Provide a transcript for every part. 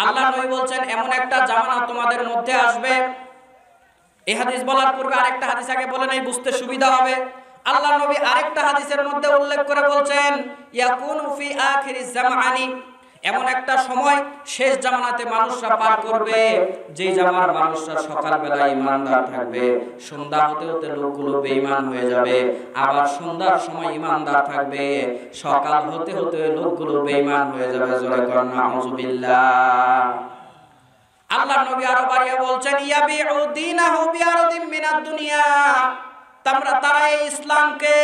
আল্লাহ নবী বলছেন এমন একটা জামানা তোমাদের মধ্যে আসবে। এই হাদিস বলার পূর্বে আরেকটা হাদিস আগে বলে নেই, বুঝতে সুবিধা হবে। আল্লাহ নবী আরেকটা হাদিসের মধ্যে উল্লেখ করে বলছেন ইয়াকুনু ফি আখিরিজ জামানি, এমন একটা সময় শেষ জামানাতে মানুষরা পার করবে যেই জামানার মানুষরা সকালবেলা ঈমানদার থাকবে, সন্ধ্যা হতে হতে লোকগুলো বেঈমান হয়ে যাবে, আবার সন্ধ্যার সময় ঈমানদার থাকবে, সকাল হতে হতে লোকগুলো বেঈমান হয়ে যাবে। জোরে করুন নাউযুবিল্লাহ। আল্লাহর নবী আরো বাড়িয়ে বলছেন ইয়াবিউ দীনাহু বিআরদিন মিনাদ দুনিয়া, তারা এই ইসলামকে,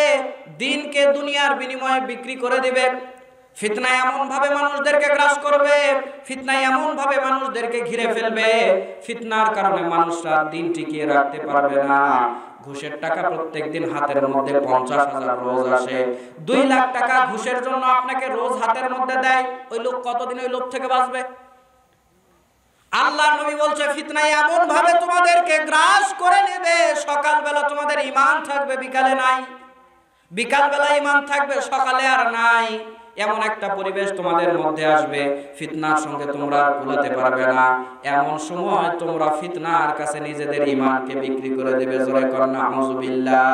দ্বীনকে দুনিয়ার বিনিময়ে বিক্রি করে দিবে। ফিতনা এমন ভাবে মানুষদেরকে গ্রাস করবে, ফিতনা এমন ভাবে মানুষদেরকে ঘিরে ফেলবে, ফিতনার কারণে মানুষরা দ্বীন টিকিয়ে রাখতে পারবে না। ঘুষের টাকা প্রত্যেকদিন হাতের মধ্যে 50,000 রোজ আসে, 2 লাখ টাকা ঘুষের জন্য আপনাকে রোজ হাতের মধ্যে দেয়, ওই লোক কতদিন ওই লোক থেকে বাঁচবে? আল্লাহর নবী বলছে ফিতনা এমন ভাবে তোমাদেরকে গ্রাস করে নেবে, সকালবেলা তোমাদের ঈমান থাকবে, বিকালে নাই, বিকালবেলা ঈমান থাকবে, সকালে আর নাই। এমন একটা পরিবেশ তোমাদের মধ্যে আসবে, ফিতনার সঙ্গে তোমরা কুলাতে পারবে না। এমন সময় তোমরা ফিতনার কাছে নিজেদের ঈমানকে বিক্রি করে দেবে। জোরে করুন নাউযুবিল্লাহ।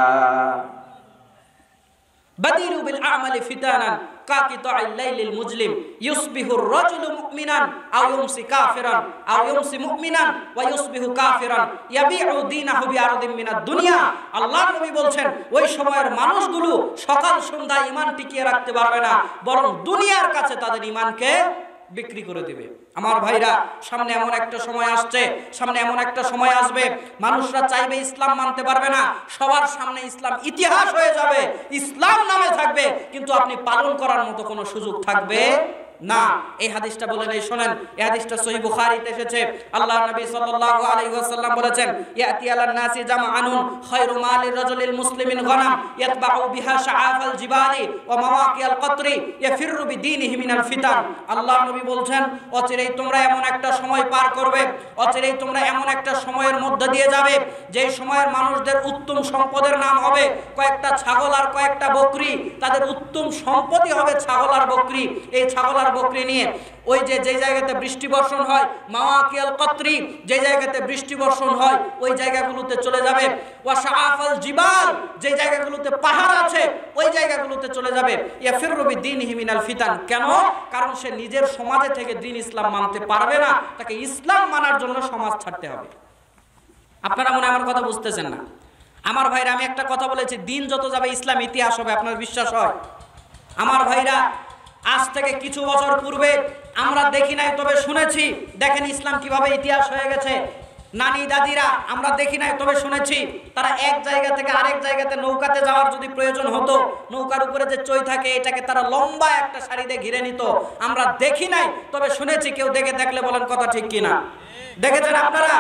বাদিরু বিল আমালি ফিতানান কাকিতাইল লাইলিল মুজলিম ইউসবিহুর রাজুলু মুমিনান আও ইউমসি কাফিরান আও ইউমসি মুমিনান ওয়া ইউসবিহু কাফিরান ইয়াবিউ দীনাহু বিআরদিন মিনাদ দুনিয়া। আল্লাহর নবী বলছেন ওই সময়ের মানুষগুলো সকাল সন্ধ্যা ঈমান টিকিয়ে রাখতে পারবে না, বরং দুনিয়ার কাছে তাদের ঈমানকে বিক্রি করে দিবে। আমার ভাইরা, সামনে এমন একটা সময় আসছে, সামনে এমন একটা সময় আসবে, মানুষরা চাইবে ইসলাম মানতে পারবে না, সবার সামনে ইসলাম ইতিহাস হয়ে যাবে, ইসলাম নামে থাকবে, কিন্তু আপনি পালন করার মতো কোনো সুযোগ থাকবে না। এই হাদিসটা বলে নেই, শোনেন, এই হাদিসটা সহিহ বুখারীতে এসেছে। আল্লাহর নবী সাল্লাল্লাহু আলাইহি ওয়াসাল্লাম বলেছেন ইয়াতি আলান নাসি জামআনুন খায়রু মালির রাজুলিল মুসলিমিন গনাম ইয়াতবাউ বিহা শাআফাল জিবালি ওয়া মাওয়াকিয়াল কতরি ইয়াফিরু বিদীনিহি মিনাল ফিতান। আল্লাহর নবী বলছেন অচিরেই তোমরা এমন একটা সময় পার করবে, অচিরেই তোমরা এমন একটা সময়ের মধ্যে দিয়ে যাবে যেই সময়ের মানুষদের উত্তম সম্পদের নাম হবে কয়েকটা ছাগল আর কয়েকটা বকরি। তাদের উত্তম সম্পদই হবে ছাগল আর বকরি। এই ছাগল আর বকরি নিয়ে ওই যে জায়গাতে বৃষ্টি বর্ষণ হয়, মাওয়াকিয়াল কতরি, যে জায়গাতে বৃষ্টি বর্ষণ হয় ওই জায়গাগুলোতে চলে যাবে। ওয়া শাআফাল জিবাল, যে জায়গাগুলোতে পাহাড় আছে ওই জায়গাগুলোতে চলে যাবে। ইয়াফিরু বিদীনিহি মিনাল ফিতান। কেন? কারণ সে নিজের সমাজে থেকে দ্বীন ইসলাম মানতে পারবে না, তাকে ইসলাম মানার জন্য সমাজ ছাড়তে হবে। আপনারা মনে আমার কথা বুঝতেছেন না? আমার ভাইরা, আমি একটা কথা বলেছি, দ্বীন যত যাবে ইসলাম ইতিহাস হবে, আপনার বিশ্বাস হয়? আমার ভাইরা, আজ থেকে কিছু বছর পূর্বে আমরা দেখি নাই তবে শুনেছি, দেখেন ইসলাম কিভাবে ইতিহাস হয়ে গেছে। নানি দাদিরা আমরা দেখি নাই তবে শুনেছি, তারা এক জায়গা থেকে আরেক জায়গাতে নৌকাতে যাওয়ার যদি প্রয়োজন হতো, নৌকার উপরে যে চই থাকে এটাকে তারা লম্বা একটা সারি দিয়ে ঘিরে নিত। আমরা দেখি নাই তবে শুনেছি। কেউ দেখে থাকলে বলেন কথা ঠিক কিনা? দেখেছেন আপনারা?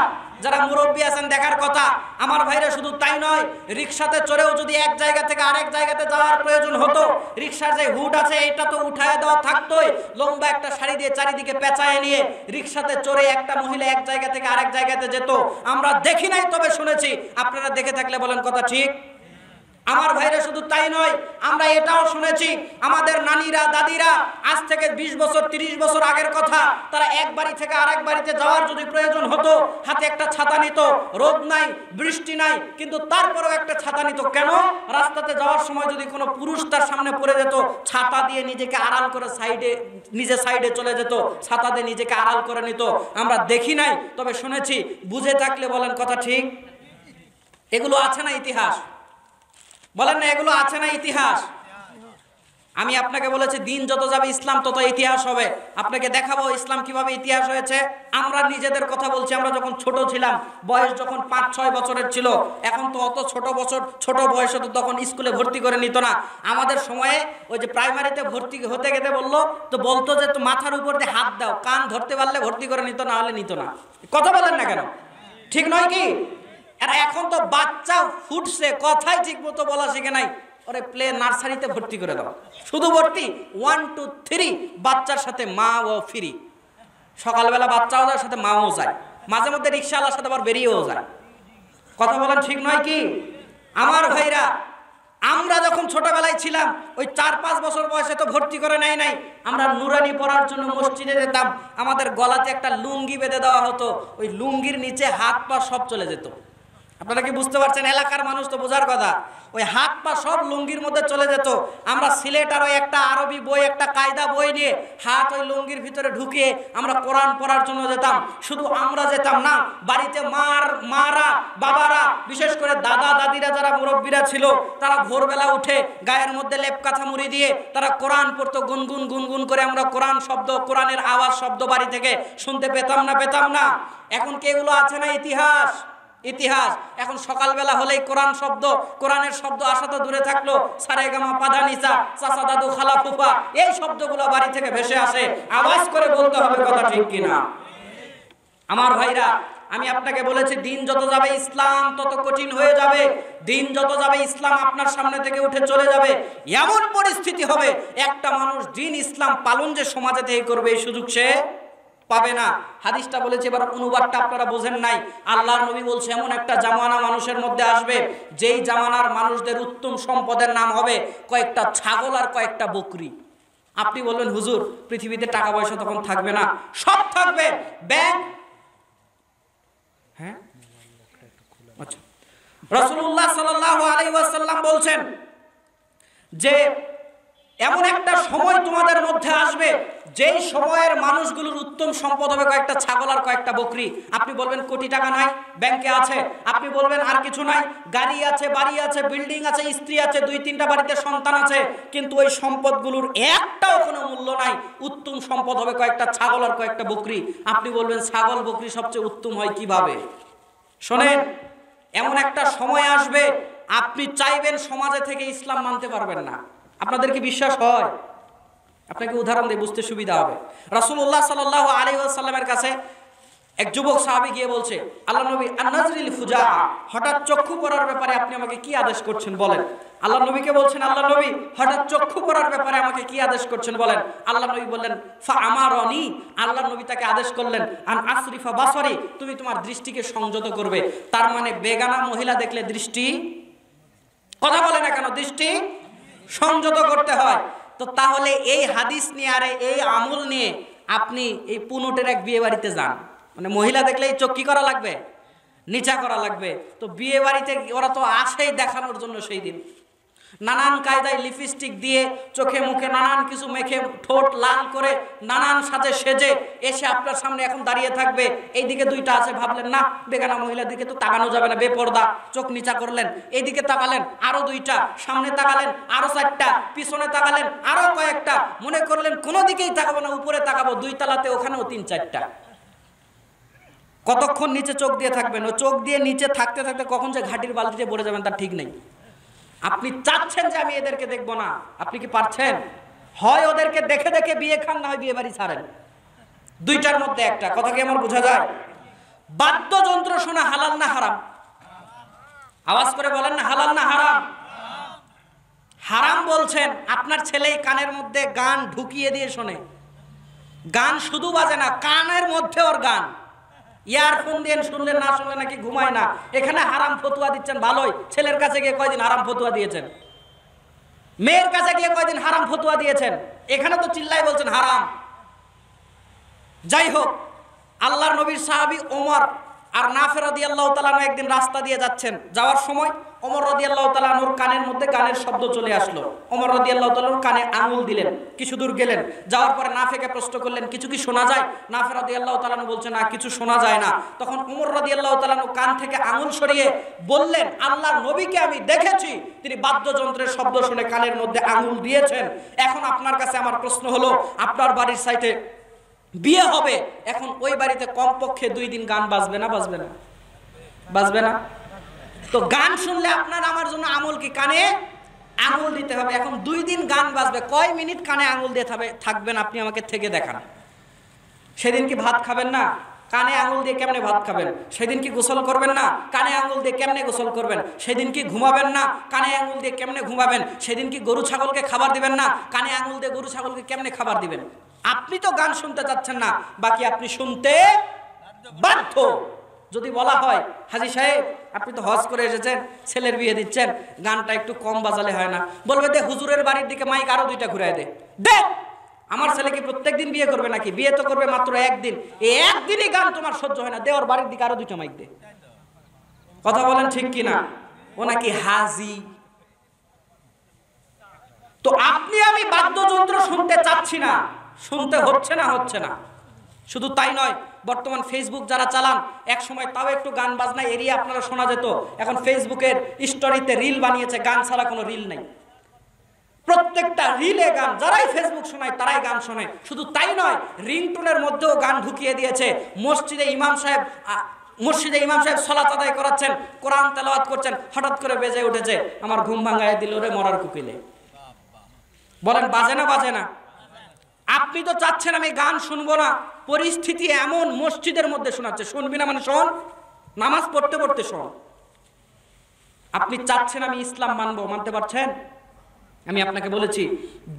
যারা মুরব্বী আছেন দেখার কথা। আমার ভাইরা, শুধু তাই নয়, রিকশাতে চড়েও যদি এক জায়গা থেকে আরেক জায়গাতে যাওয়ার প্রয়োজন হতো, রিকশার যে হুড আছে এটা তো উঠায় দেওয়া থাকতোই, লম্বা একটা শাড়ি দিয়ে চারিদিকে পেঁচায় নিয়ে রিকশাতে চড়ে একটা মহিলা এক জায়গা থেকে আরেক জায়গাতে যেত। আমরা দেখি নাই তবে শুনেছি। আপনারা দেখে থাকলে বলেন কথা ঠিক। আমার ভাইরা, শুধু তাই নয়, আমরা এটাও শুনেছি, আমাদের নানিরা দাদিরা আজ থেকে 20 বছর 30 বছর আগের কথা, তারা এক বাড়ি থেকে আরেক বাড়িতে যাওয়ার যদি প্রয়োজন হতো হাতে একটা ছাতা নিত। রোদ নাই, বৃষ্টি নাই, কিন্তু তারপরেও একটা ছাতা নিত। কেন? রাস্তাতে যাওয়ার সময় যদি কোনো পুরুষ তার সামনে পড়ে যেত, ছাতা দিয়ে নিজেকে আড়াল করে সাইডে চলে যেত, ছাতা দিয়ে নিজেকে আড়াল করে নিত। আমরা দেখি নাই তবে শুনেছি। বুঝে থাকলে বলেন কথা ঠিক। এগুলো আছে না ইতিহাস? বলেন না, এগুলো আছে না ইতিহাস? আমি আপনাকে বলেছি দিন যত যাবে ইসলাম তত ইতিহাস হবে। আপনাকে দেখাবো ইসলাম কিভাবে ইতিহাস হয়েছে। আমরা নিজেদের কথা বলছি, আমরা যখন ছোট ছিলাম, বয়স যখন 5-6 বছরের ছিল, এখন তো অত ছোট বয়সে তো তখন স্কুলে ভর্তি করে নিত না। আমাদের সময়ে ওই যে প্রাইমারিতে ভর্তি হতে গেতে বলতো যে তো মাথার উপর দিয়ে হাত দাও, কান ধরতে পারলে ভর্তি করে নিত, না হলে নিত না। কথা বলেন না কেন? ঠিক নয় কি? আর এখন তো বাচ্চা ফুটছে, কথাই ঠিক মতো বলা শিখে নাই, ওরে প্লে নার্সারিতে ভর্তি করে দাও। শুধু ভর্তি 1 2 3, বাচ্চার সাথে মা ও ফ্রি। সকালবেলা বাচ্চাও যায়, সাথে মাও যায়, মাঝে মধ্যে রিক্সাওয়ালার সাথে আবার বেরিয়েও যায়। কথা বলেন ঠিক নয় কি? আমার ভাইরা, আমরা যখন ছোটবেলায় ছিলাম ওই 4-5 বছর বয়সে তো ভর্তি করে নাই আমরা নুরানি পড়ার জন্য মসজিদে যেতাম, আমাদের গলাতে একটা লুঙ্গি বেঁধে দেওয়া হতো, ওই লুঙ্গির নিচে হাত পা সব চলে যেত। আপনারা কি বুঝতে পারছেন? এলাকার মানুষ তো বোঝার কথা, ওই হাত পা সব লুঙ্গির মধ্যে চলে যেত। আমরা সিলেটার ওই একটা আরবি বই, একটা কায়দা বই নিয়ে হাত ওই লুঙ্গির ভিতরে ঢুকিয়ে আমরা কোরআন পড়ার জন্য যেতাম। শুধু আমরা যেতাম না, বাড়িতে মারা বাবারা, বিশেষ করে দাদা দাদিরা যারা মুরব্বীরা ছিল, তারা ভোরবেলা উঠে গায়ের মধ্যে লেপ কাঁথা মুড়ি দিয়ে তারা কোরআন পড়তো গুনগুন গুনগুন করে। আমরা কোরআন শব্দ, কোরআনের আওয়াজ শব্দ বাড়ি থেকে শুনতে পেতাম না। এখন কি এগুলো আছে না? ইতিহাস। এখন সকালবেলা হলেই কোরআন শব্দ, কোরআনের শব্দ আসা তো দূরে থাকলো, সারেগামা পাধা নিসা, চাচা দাদু খালা ফুফা, এই শব্দগুলো বাড়ি থেকে ভেসে আসে। আওয়াজ করে বলতে হবে, কথা ঠিক কিনা? আমার ভাইরা, আমি আপনাকে বলেছি, দিন যত যাবে ইসলাম তত কঠিন হয়ে যাবে। দিন যত যাবে ইসলাম আপনার সামনে থেকে উঠে চলে যাবে। এমন পরিস্থিতি হবে একটা মানুষ দিন ইসলাম পালন যে সমাজে থেকে করবে, এই সুযোগ সে পাবে না। হাদিসটা বলেছে, এবার অনুবাদটা আপনারা বোঝেন নাই। আল্লাহর নবী বলছে, এমন একটা জামানা মানুষের মধ্যে আসবে, যেই জামানার মানুষদের উত্তম সম্পদের নাম হবে কয়েকটা ছাগল আর কয়েকটা বকরি। আপনি বলবেন, হুজুর পৃথিবীতে টাকা পয়সা তখন থাকবে না? সব থাকবে, ব্যাংক। হ্যাঁ, আচ্ছা। রাসূলুল্লাহ সাল্লাল্লাহু আলাইহি ওয়াসাল্লাম বলছেন যে এমন একটা সময় তোমাদের মধ্যে আসবে, যেই সময়ের মানুষগুলোর উত্তম সম্পদ হবে কয়েকটা ছাগল আর কয়েকটা বকরি। আপনি বলবেন, কোটি টাকা নাই, ব্যাংকে আছে। আপনি বলবেন, আর কিছু নাই, গাড়ি আছে, বাড়ি আছে, বিল্ডিং আছে, স্ত্রী আছে, 2-3টা বাড়িতে সন্তান আছে, কিন্তু ওই সম্পদগুলোর একটাও কোনো মূল্য নাই। উত্তম সম্পদ হবে কয়েকটা ছাগল আর কয়েকটা বকরি। আপনি বলবেন, ছাগল বকরি সবচেয়ে উত্তম হয় কিভাবে? শোনেন, এমন একটা সময় আসবে আপনি চাইবেন সমাজে থেকে ইসলাম মানতে পারবেন না। আপনাদের কি বিশ্বাস হয়? আপনাকে উদাহরণ দিয়ে বুঝতে সুবিধা হবে। রাসূলুল্লাহ সাল্লাল্লাহু আলাইহি ওয়াসাল্লামের কাছে এক যুবক সাহাবী গিয়ে বলছে, আল্লাহ নবী, আন-নাজরিল ফুজা, হঠাৎ চক্ষু পড়ার ব্যাপারে আপনি আমাকে কি আদেশ করছেন বলেন। আল্লাহ নবীকে বলছেন, আল্লাহ নবী, হঠাৎ চক্ষু পড়ার ব্যাপারে আমাকে কি আদেশ করছেন বলেন। আল্লাহ নবী বললেন, ফা আমারনি, আল্লাহ নবী তাকে আদেশ করলেন, আন আসরিফা বাসারি, তুমি তোমার দৃষ্টিকে সংযত করবে। তার মানে বেগানা মহিলা দেখলে দৃষ্টি, কথা বলে না কেন, দৃষ্টি সংযত করতে হয়। তো তাহলে এই হাদিস নিয়ে আর এই আমল নিয়ে আপনি এই পুনটের এক বিয়ে বাড়িতে যান, মানে মহিলা দেখলে এই চোখ কি করা লাগবে? নিচা করা লাগবে। তো বিয়ে বাড়িতে ওরা তো আসেই দেখানোর জন্য, সেই দিন নানান কায়দায় লিপস্টিক দিয়ে চোখে মুখে নানান কিছু মেখে ঠোঁট লাল করে নানান সাজে সেজে এসে আপনার সামনে এখন দাঁড়িয়ে থাকবে। এইদিকে 2টা আছে, ভাবলেন না বেগানা মহিলার দিকে তো তাকানো যাবে না, বেপর্দা, চোখ নিচা করলেন। এইদিকে তাকালেন, আরো 2টা, সামনে তাকালেন আরো 4টা, পিছনে তাকালেন আরো কয়েকটা, মনে করলেন কোনো দিকেই তাকাবো না, উপরে তাকাবো, 2 তলাতে ওখানেও 3-4টা। কতক্ষণ নিচে চোখ দিয়ে থাকবেন? ও চোখ দিয়ে নিচে থাকতে থাকতে কখন যে ঘাটির বালতিতে পড়ে যাবেন তার ঠিক নেই। আপনি চাচ্ছেন যে আমি এদেরকে দেখবো না, আপনি কি পারছেন? হয় ওদেরকে দেখে দেখে বিয়ে খান, না হয় বিয়ে বাড়ি ছাড়েন, 2টার মধ্যে একটা। কথা কি আমার বোঝা যায়? বাদ্যযন্ত্র শোনা হালাল না হারাম? আওয়াজ করে বলেন না, হালাল না হারাম? হারাম বলছেন। আপনার ছেলেই কানের মধ্যে গান ঢুকিয়ে দিয়ে শোনে, গান শুধু বাজে না, কানের মধ্যে ওর গান, ইয়ারফোন দিয়ে শুনলেন, না শুনলে নাকি ঘুমায় না। এখানে হারাম ফতুয়া দিচ্ছেন ভালোই। ছেলের কাছে গিয়ে কয়দিন হারাম ফতুয়া দিয়েছেন? মেয়ের কাছে গিয়ে কয়দিন হারাম ফতুয়া দিয়েছেন? এখানে তো চিল্লাই বলছেন হারাম। যাই হোক, আল্লাহর নবীর সাহাবী ওমর আর নাফে রাদিয়াল্লাহু তাআলা আনহু একদিন রাস্তা দিয়ে যাচ্ছেন, যাওয়ার সময় ওমর রাদিয়াল্লাহু তাআলা আনহুর কানের মধ্যে গানের শব্দ চলে আসলো। ওমর রাদিয়াল্লাহু তাআলা কানে আঙুল দিলেন, কিছু দূর গেলেন, যাওয়ার পরে নাফেকে প্রশ্ন করলেন, কিছু কি শোনা যায়? নাফে রাদিয়াল্লাহু তাআলা আনহু বলছেন, না কিছু শোনা যায় না। তখন ওমর রাদিয়াল্লাহু তাআলা আনহু কান থেকে আঙুল সরিয়ে বললেন, আল্লাহর নবীকে আমি দেখেছি, তিনি বাদ্যযন্ত্রের শব্দ শুনে কানের মধ্যে আঙুল দিয়েছেন। এখন আপনার কাছে আমার প্রশ্ন হলো, আপনার বাড়ির সাইটে বিয়ে হবে, এখন ওই বাড়িতে কমপক্ষে 2 দিন গান বাজবে না? বাজবে না? বাজবে না? তো গান শুনলে আপনার আমার জন্য আমল কি? কানে আঙুল দিতে হবে। এখন 2 দিন গান বাজবে, কয় মিনিট কানে আঙুল দিয়ে থাকবেন? আপনি আমাকে থেকে দেখান। সেদিন কি ভাত খাবেন না? কানে আঙুল দিয়ে কেমনে ভাত খাবেন? সেদিন কি গোসল করবেন না? কানে আঙুল দিয়ে কেমনে গোসল করবেন? সেদিন কি ঘুমাবেন না? কানে আঙুল দিয়ে কেমনে ঘুমাবেন? সেদিন কি গরু ছাগলকে খাবার দিবেন না? কানে আঙুল দিয়ে গরু ছাগলকে কেমনে খাবার দিবেন? আপনি তো গান শুনতে চাচ্ছেন না, বাকি আপনি শুনতে বাধ্য। যদি বলা হয় হাজী সাহেব আপনি তো হজ করে এসেছেন, ছেলের বিয়ে দিচ্ছেন, গানটা একটু কম বাজালে হয় না? বলবে দে হুজুরের বাড়ির দিকে মাইক আরো 2টা ঘুরায় দে। আমার ছেলে কি প্রত্যেকদিন বিয়ে করবে নাকি? বিয়ে তো করবে মাত্র একদিন, এই একদিনই গান তোমার সহ্য হয় না, দে ওর বাড়ির দিকে আরো 2টা মাইক দে। কথা বলেন ঠিক কিনা? ও নাকি হাজি। তো আপনি আমি বাদ্যযন্ত্র শুনতে চাচ্ছি না, শুনতে হচ্ছে না। শুধু তাই নয়, বর্তমান ফেসবুক যারা চালান, এক সময় তাও একটু গান বাজনা এরিয়া আপনারা শোনা যেত, এখন ফেসবুকের স্টোরিতে রিল বানিয়েছে, গান ছাড়া কোনো রিল নাই। প্রত্যেকটা রিলে গান, যারাই ফেসবুক শোনায় তারাই গান শোনে। শুধু তাই নয়, রিংটোনের মধ্যেও গান ঢুকিয়ে দিয়েছে। মসজিদে ইমাম সাহেব সালাত আদায় করাচ্ছেন, কোরআন তেলাওয়াত করছেন, হঠাৎ করে বেজে উঠেছে আমার ঘুম ভাঙায় দিল রে মরার কুকিলে। বলেন বাজে না? আপনি তো চাচ্ছেন আমি গান শুনবো না, পরিস্থিতি এমন মসজিদের মধ্যে শোনাচ্ছে, শুনবি না মানে শোন, নামাজ পড়তে শোন। আপনি চাচ্ছেন আমি ইসলাম মানবো, মানতে পারছেন? আমি আপনাকে বলেছি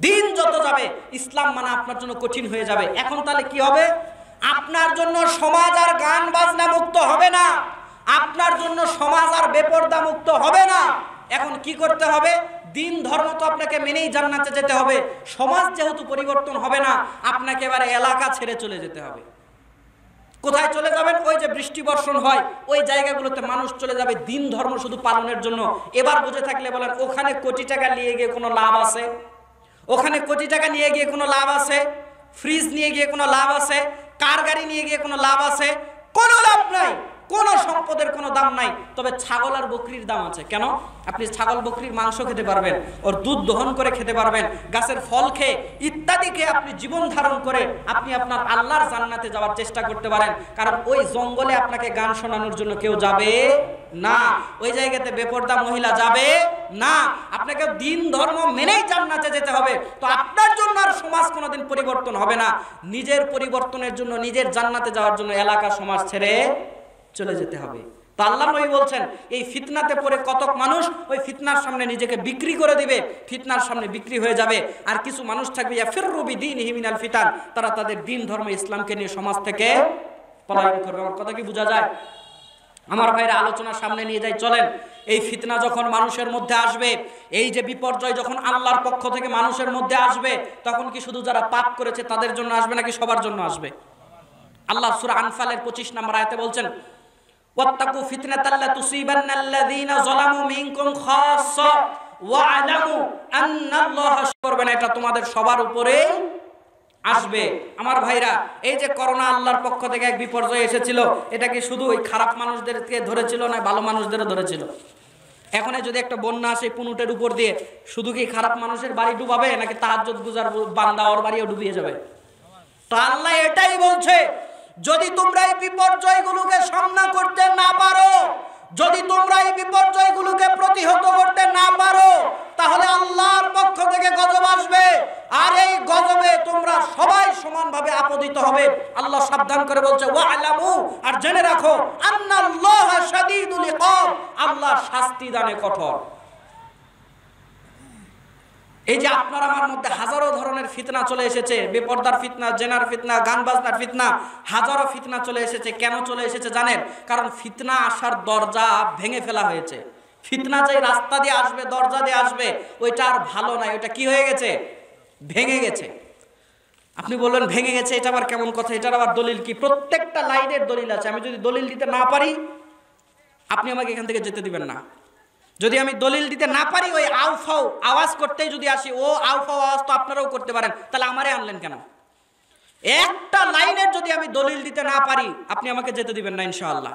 দিন যত যাবে ইসলাম মানা আপনার জন্য কঠিন হয়ে যাবে। এখন তাহলে কি হবে? আপনার জন্য সমাজ আর গান বাজনা মুক্ত হবে না, আপনার জন্য সমাজ আর বেপরদা মুক্ত হবে না। এখন কি করতে হবে? দিন ধর্ম তো আপনাকে মেনেই জান্নাতে যেতে হবে। সমাজ যেহেতু পরিবর্তন হবে না, আপনাকে এবারে এলাকা ছেড়ে চলে যেতে হবে। কোথায় চলে যাবেন? ওই যে বৃষ্টি বর্ষণ হয় ওই জায়গাগুলোতে মানুষ চলে যাবে দিন ধর্ম শুধু পালনের জন্য। এবার বুঝে থাকলে বলেন, ওখানে কোটি টাকা নিয়ে গিয়ে কোনো লাভ আছে? ওখানে কোটি টাকা নিয়ে গিয়ে কোনো লাভ আছে? ফ্রিজ নিয়ে গিয়ে কোনো লাভ আছে? কার গাড়ি নিয়ে গিয়ে কোনো লাভ আছে? কোনো লাভ নাই, কোনো সম্পদের কোনো দাম নাই। তবে ছাগল আর বকরির দাম আছে। কেন? আপনি ছাগল বকরির মাংস খেতে পারবেন, ওর দুধ দহন করে খেতে পারবেন, গাছের ফল খেয়ে ইত্যাদি খেয়ে আপনি জীবন ধারণ করে আপনি আপনার আল্লাহর জান্নাতে যাওয়ার চেষ্টা করতে পারেন। কারণ ওই জঙ্গলে আপনাকে গান শোনানোর জন্য কেউ যাবে না, ওই জায়গাতে বেপরদা মহিলা যাবে না। আপনাকে দিন ধর্ম মেনেই জান্নাতে যেতে হবে। তো আপনার জন্য আর সমাজ কোনোদিন পরিবর্তন হবে না। নিজের পরিবর্তনের জন্য, নিজের জান্নাতে যাওয়ার জন্য এলাকা সমাজ ছেড়ে চলে যেতে হবে। তো আল্লাহ নবী বলছেন, এই ফিতনাতে পড়ে কতক মানুষ ওই ফিতনার সামনে নিজেকে বিক্রি করে দিবে, ফিতনার সামনে বিক্রি হয়ে যাবে। আর কিছু মানুষ থাকবে ইয়াফিররু বিদীনিহি মিনাল ফিতান, তারা তাদের দিন ধর্ম ইসলামকে নিয়ে সমাজ থেকে পলায়ন করবে। আমার কথা কি বোঝা যায়? আমার ভাইরা, আলোচনা সামনে নিয়ে যাই, চলেন। এই ফিতনা যখন মানুষের মধ্যে আসবে, এই যে বিপর্যয় যখন আল্লাহর পক্ষ থেকে মানুষের মধ্যে আসবে, তখন কি শুধু যারা পাপ করেছে তাদের জন্য আসবে নাকি সবার জন্য আসবে? আল্লাহ সূরা আনফালের 25 নম্বর আয়াতে বলছেন, ওয়াত্তাকু ফিতনাতাল লা তুসিবান্নাল্লাযীনা যালামু মিনকুম খাসসা ওয়া আলামু আন্নাল্লাহা করবেন, এটা তোমাদের সবার উপরে আসবে। আমার ভাইরা, এই যে করোনা আল্লাহর পক্ষ থেকে এক বিপর্যয় এসেছিল, এটা কি শুধু ওই খারাপ মানুষদেরকে ধরেছিল না ভালো মানুষদেরও ধরেছিল? এখন যদি একটা বন্যা আসে পুনুটের উপর দিয়ে, শুধু কি খারাপ মানুষের বাড়ি ডুবাবে নাকি তাহাজ্জুদ গুজার বান্দা ওর বাড়িও ডুবিয়ে যাবে? তো আল্লাহ এটাই বলছে, যদি তোমরা এই বিপর্যয়গুলোকে সামনা করতে না পারো, যদি তোমরা এই বিপর্যয়গুলোকে প্রতিহত করতে না পারো, তাহলে আল্লাহর পক্ষ থেকে গজব আসবে। আর এই গজবে তোমরা সবাই সমানভাবে আপতিত হবে। আল্লাহ সাবধান করে বলছে, ওয়া'লামু, আর জেনে রাখো, আন্নাল্লাহা শাদীদুল ইকাব, আল্লাহ শাস্তি দানে কঠোর। এই যে আপনার আমার মধ্যে হাজারো ধরনের ফিতনা চলে এসেছে, বেপরদার ফিতনা, জেনার ফিতনা, গান বাজনার ফিতনা, হাজারো ফিতনা চলে এসেছে। কেন চলে এসেছে জানেন? কারণ ফিতনা আসার দরজা ভেঙে ফেলা হয়েছে। ফিতনা যে রাস্তা দিয়ে আসবে, দরজা দিয়ে আসবে, ওইটা আর ভালো নাই, ওইটা কি হয়ে গেছে? ভেঙে গেছে। আপনি বললেন ভেঙে গেছে, এটা আবার কেমন কথা? এটার আবার দলিল কি? প্রত্যেকটা লাইনের দলিল আছে। আমি যদি দলিল দিতে না পারি, আপনি আমাকে এখান থেকে যেতে দিবেন না। যদি আমি দলিল দিতে না পারি, ওই আউফাও আওয়াজ করতেই যদি আসি, ও আউফাও আওয়াজ তো আপনারাও করতে পারেন, তাহলে আমারে আনলেন কেন? একটা লাইনের যদি আমি দলিল দিতে না পারি, আপনি আমাকে যেতে দিবেন না ইনশাআল্লাহ।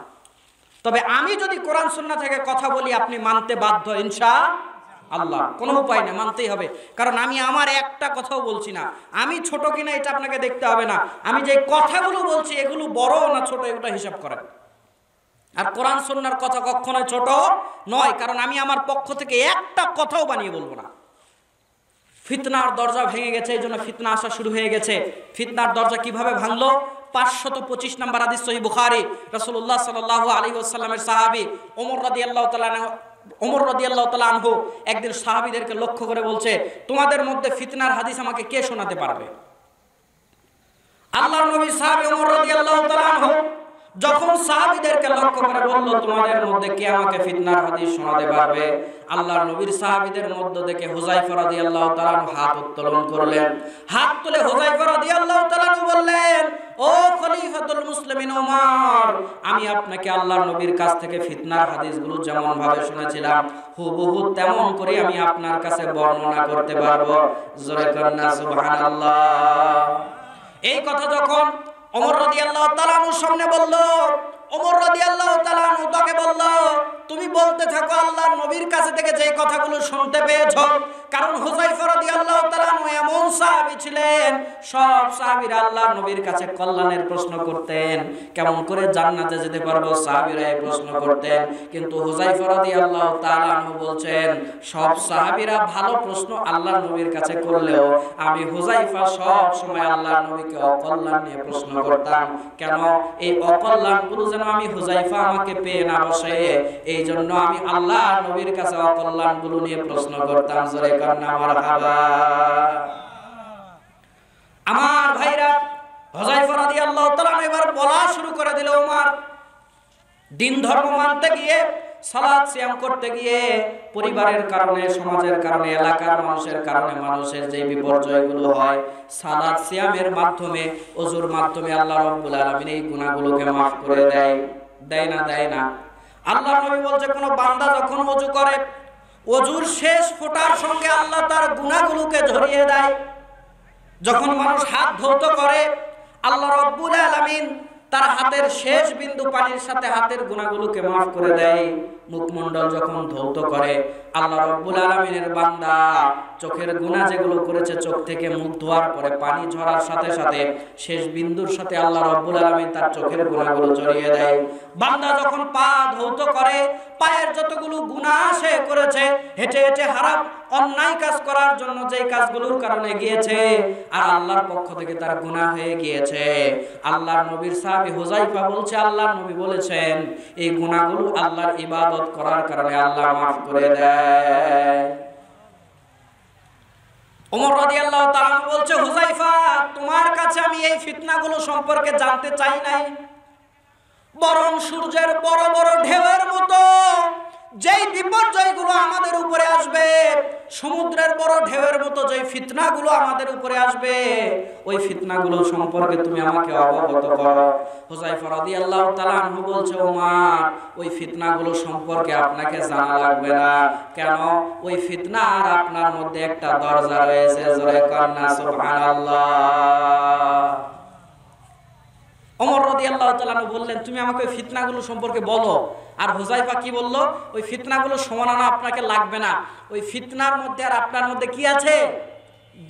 তবে আমি যদি কোরআন সুন্নাহ থেকে কথা বলি, আপনি মানতে বাধ্য ইনশাআল্লাহ। কোনো উপায় না, মানতেই হবে। কারণ আমি আমার একটা কথাও বলছি না, আমি ছোট কিনা এটা আপনাকে দেখতে হবে না। আমি যে কথাগুলো বলছি এগুলো বড় না ছোট, এটা হিসাব করেন। আর কোরআন সুন্নাহর কথা কখনো ছোট নয়, কারণ আমি আমার পক্ষ থেকে একটা কথাও বানিয়ে বলবো না। ফিতনার দরজা ভেঙে গেছে, এই জন্য ফিতনা আসা শুরু হয়ে গেছে। ফিতনার দরজা কিভাবে ভাঙলো? 525 নম্বর হাদিস সহিহ বুখারী, রাসূলুল্লাহ সাল্লাল্লাহু আলাইহি ওয়াসাল্লামের সাহাবী ওমর রাদিয়াল্লাহু তাআলা আনহু একদিন সাহাবীদেরকে লক্ষ্য করে বলছে, তোমাদের মধ্যে ফিতনার হাদিস আমাকে কে শোনাতে পারবে? আল্লাহর নবী সাহাবী ওমর রাদিয়াল্লাহু তাআলা আনহু যখন সাহাবীদেরকে লক্ষ্য করে বলল, তোমাদের মধ্যে কে আমাকে ফিতনার হাদিস শোনাতে পারবে? আল্লাহর নবীর সাহাবীদের মধ্য থেকে হুযায়ফা রাদিয়াল্লাহু তাআলা হাত উত্তোলন করলেন। হাত তুলে হুযায়ফা রাদিয়াল্লাহু তাআলা বললেন, ও খলিফাতুল মুসলিমিন ওমর, আমি আপনাকে আল্লাহর নবীর কাছ থেকে ফিতনার হাদিসগুলো যেমন ভাবে শুনেছিলাম হুবহু তেমন করে আমি আপনার কাছে বর্ণনা করতে পারবো। জোরে কন্না সুবহানাল্লাহ। এই কথা যখন ওমর রাদিয়াল্লাহু তাআলা আনহুর সামনে বলল, ওমর রাদিয়াল্লাহু তাআলা আনহু তাকে বলল, তুমি বলতে থাকো আল্লাহর নবীর কাছে থেকে যে কথাগুলো শুনতে পেয়েছো। কারণ হুযায়ফা রাদিয়াল্লাহু তাআলা আনহু এমন সাহাবী ছিলেন, সব সাহাবীরা আল্লাহর নবীর কাছে কল্যাণের প্রশ্ন করতেন, কেমন করে জান্নাতে যেতে পারবো সাহাবীরা এই প্রশ্ন করতেন। কিন্তু হুযায়ফা রাদিয়াল্লাহু তাআলা আনহু বলছেন, সব সাহাবীরা ভালো প্রশ্ন আল্লাহর নবীর কাছে করলেও আমি হুযায়ফা সব সময় আল্লাহর নবীকে অকল্যাণ নিয়ে প্রশ্ন করতাম। কেন? এই অকল্যাণগুলো যেন আমি হুযায়ফা আমাকে পেয়ে না বসে, এই জন্য আমি আল্লাহর নবীর কাছে অকল্যাণগুলো নিয়ে প্রশ্ন করতাম। জোরে কন্না মারহাবা। আমার ভাইরা, হুযায়ফা রাদিয়াল্লাহু তাআলা এবার বলা শুরু করে দিল, ওমর দিন ধর্ম মানতে গিয়ে, সালাত সিয়াম করতে গিয়ে, পরিবারের কারণে, সমাজের কারণে, এলাকার মানুষের কারণে মানুষের যে বিপর্যয়গুলো হয়, সালাত সিয়ামের মাধ্যমে, ওযুর মাধ্যমে আল্লাহ রাব্বুল আলামিন এই গুনাহগুলোকে মাফ করে দেয়। দেয় না? দেয় না? আল্লাহর নবী বলছে, কোন বান্দা যখন ওযু করে, ওযুর শেষ ফোঁটার সঙ্গে আল্লাহ তার গুনাহগুলোকে ঝরিয়ে দেয়। যখন মানুষ হাত ধৌত করে, আল্লাহ রাব্বুল আলামিন তার হাতের শেষ বিন্দু পানির সাথে হাতের গুনাহগুলোকে মাফ করে দেয়। মুখমণ্ডল যখন ধৌত করে, আল্লাহ রাব্বুল আলামিনের বান্দা চোখের গুনাহ যেগুলো করেছে, চোখ থেকে মুখ ধোয়ার পরে পানি ঝরার সাথে সাথে শেষ বিন্দুর সাথে আল্লাহ রাব্বুল আলামিন তার চোখের গুনাহগুলো ঝরিয়ে দেয়। বান্দা যখন পা ধৌত করে, পায়ের যতগুলো গুনাহ সে করেছে, হেঁটে হেঁটে হারাম অন্যায় কাজ করার জন্য যে কাজগুলোর কারণে গিয়েছে, আর আল্লাহর পক্ষ থেকে তার গুনাহ হয়ে গিয়েছে, আল্লাহর নবীর সাহাবী হুযায়ফা বলছে, আল্লাহর নবী বলেছেন এই গুনাহগুলো আল্লাহর ইবাদত করার কারণে আল্লাহ মাফ করে দেয়। ওমর রাদিয়াল্লাহু তাআলা বলছে, হুযায়ফা, তোমার কাছে আমি এই ফিতনাগুলো সম্পর্কে জানতে চাই নাই, বরং সূর্যের বড় বড় ঢেউয়ের মতো যেই বিপর্যয়গুলো আমাদের উপরে আসবে, সমুদ্রের বড় ঢেউয়ের মতো যেই ফিতনাগুলো আমাদের উপরে আসবে, ওই ফিতনাগুলো সম্পর্কে তুমি আমাকে অবগত করো। হুযায়ফা রাদিয়াল্লাহু তাআলা আনহু বলছে, ওমর, ওই ফিতনাগুলো সম্পর্কে আপনাকে জানা লাগবে না। কেন? ওই ফিতনা আর আপনার মধ্যে একটা দরজা রয়েছে। জোরে কন্না সুবহানাল্লাহ। ওমর রাদিয়াল্লাহু তাআলা বললেন, তুমি আমাকে ওই ফিতনাগুলো সম্পর্কে বলো। আর হুযায়ফা কি বলল? ওই ফিতনাগুলো সমানানো আপনাকে লাগবে না, ওই ফিতনার মধ্যে আর আপনার মধ্যে কি আছে?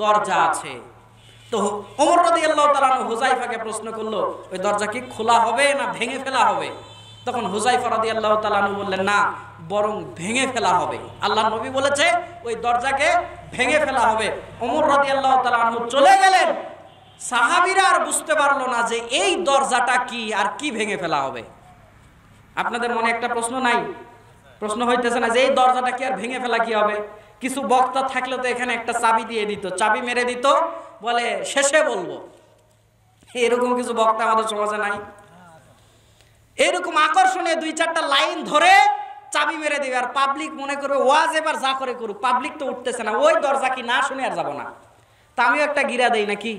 দরজা আছে। তো ওমর রাদিয়াল্লাহু তাআলা হুযায়ফাকে প্রশ্ন করলো, ওই দরজা কি খোলা হবে না ভেঙে ফেলা হবে? তখন হুযায়ফা রাদিয়াল্লাহু তাআলা বললেন, না, বরং ভেঙে ফেলা হবে। আল্লাহর নবী বলেছে ওই দরজাকে ভেঙে ফেলা হবে। ওমর রাদিয়াল্লাহু তাআলা চলে গেলেন। সাহাবীরা আর বুঝতে পারলো না যে এই দরজাটা কি আর কি ভেঙে ফেলা হবে। আপনাদের মনে একটা প্রশ্ন নাই? প্রশ্ন হইতেছে না যে এই দরজাটা কি আর ভেঙে ফেলা কি হবে? কিছু বক্তা থাকলে তো এখানে একটা চাবি দিয়ে দিত, চাবি মেরে দিত, বলে শেষে বলবো। এরকম কিছু বক্তা আমাদের সমাজে নাই? এরকম আকর্ষণীয় দুই চারটা লাইন ধরে চাবি মেরে দিবে, আর পাবলিক মনে করবে ওয়াজ এবার যা করে করুক, পাবলিক তো উঠতেছে না, ওই দরজা কি না শুনে আর যাবো না। তা আমিও একটা গিরা দেই নাকি?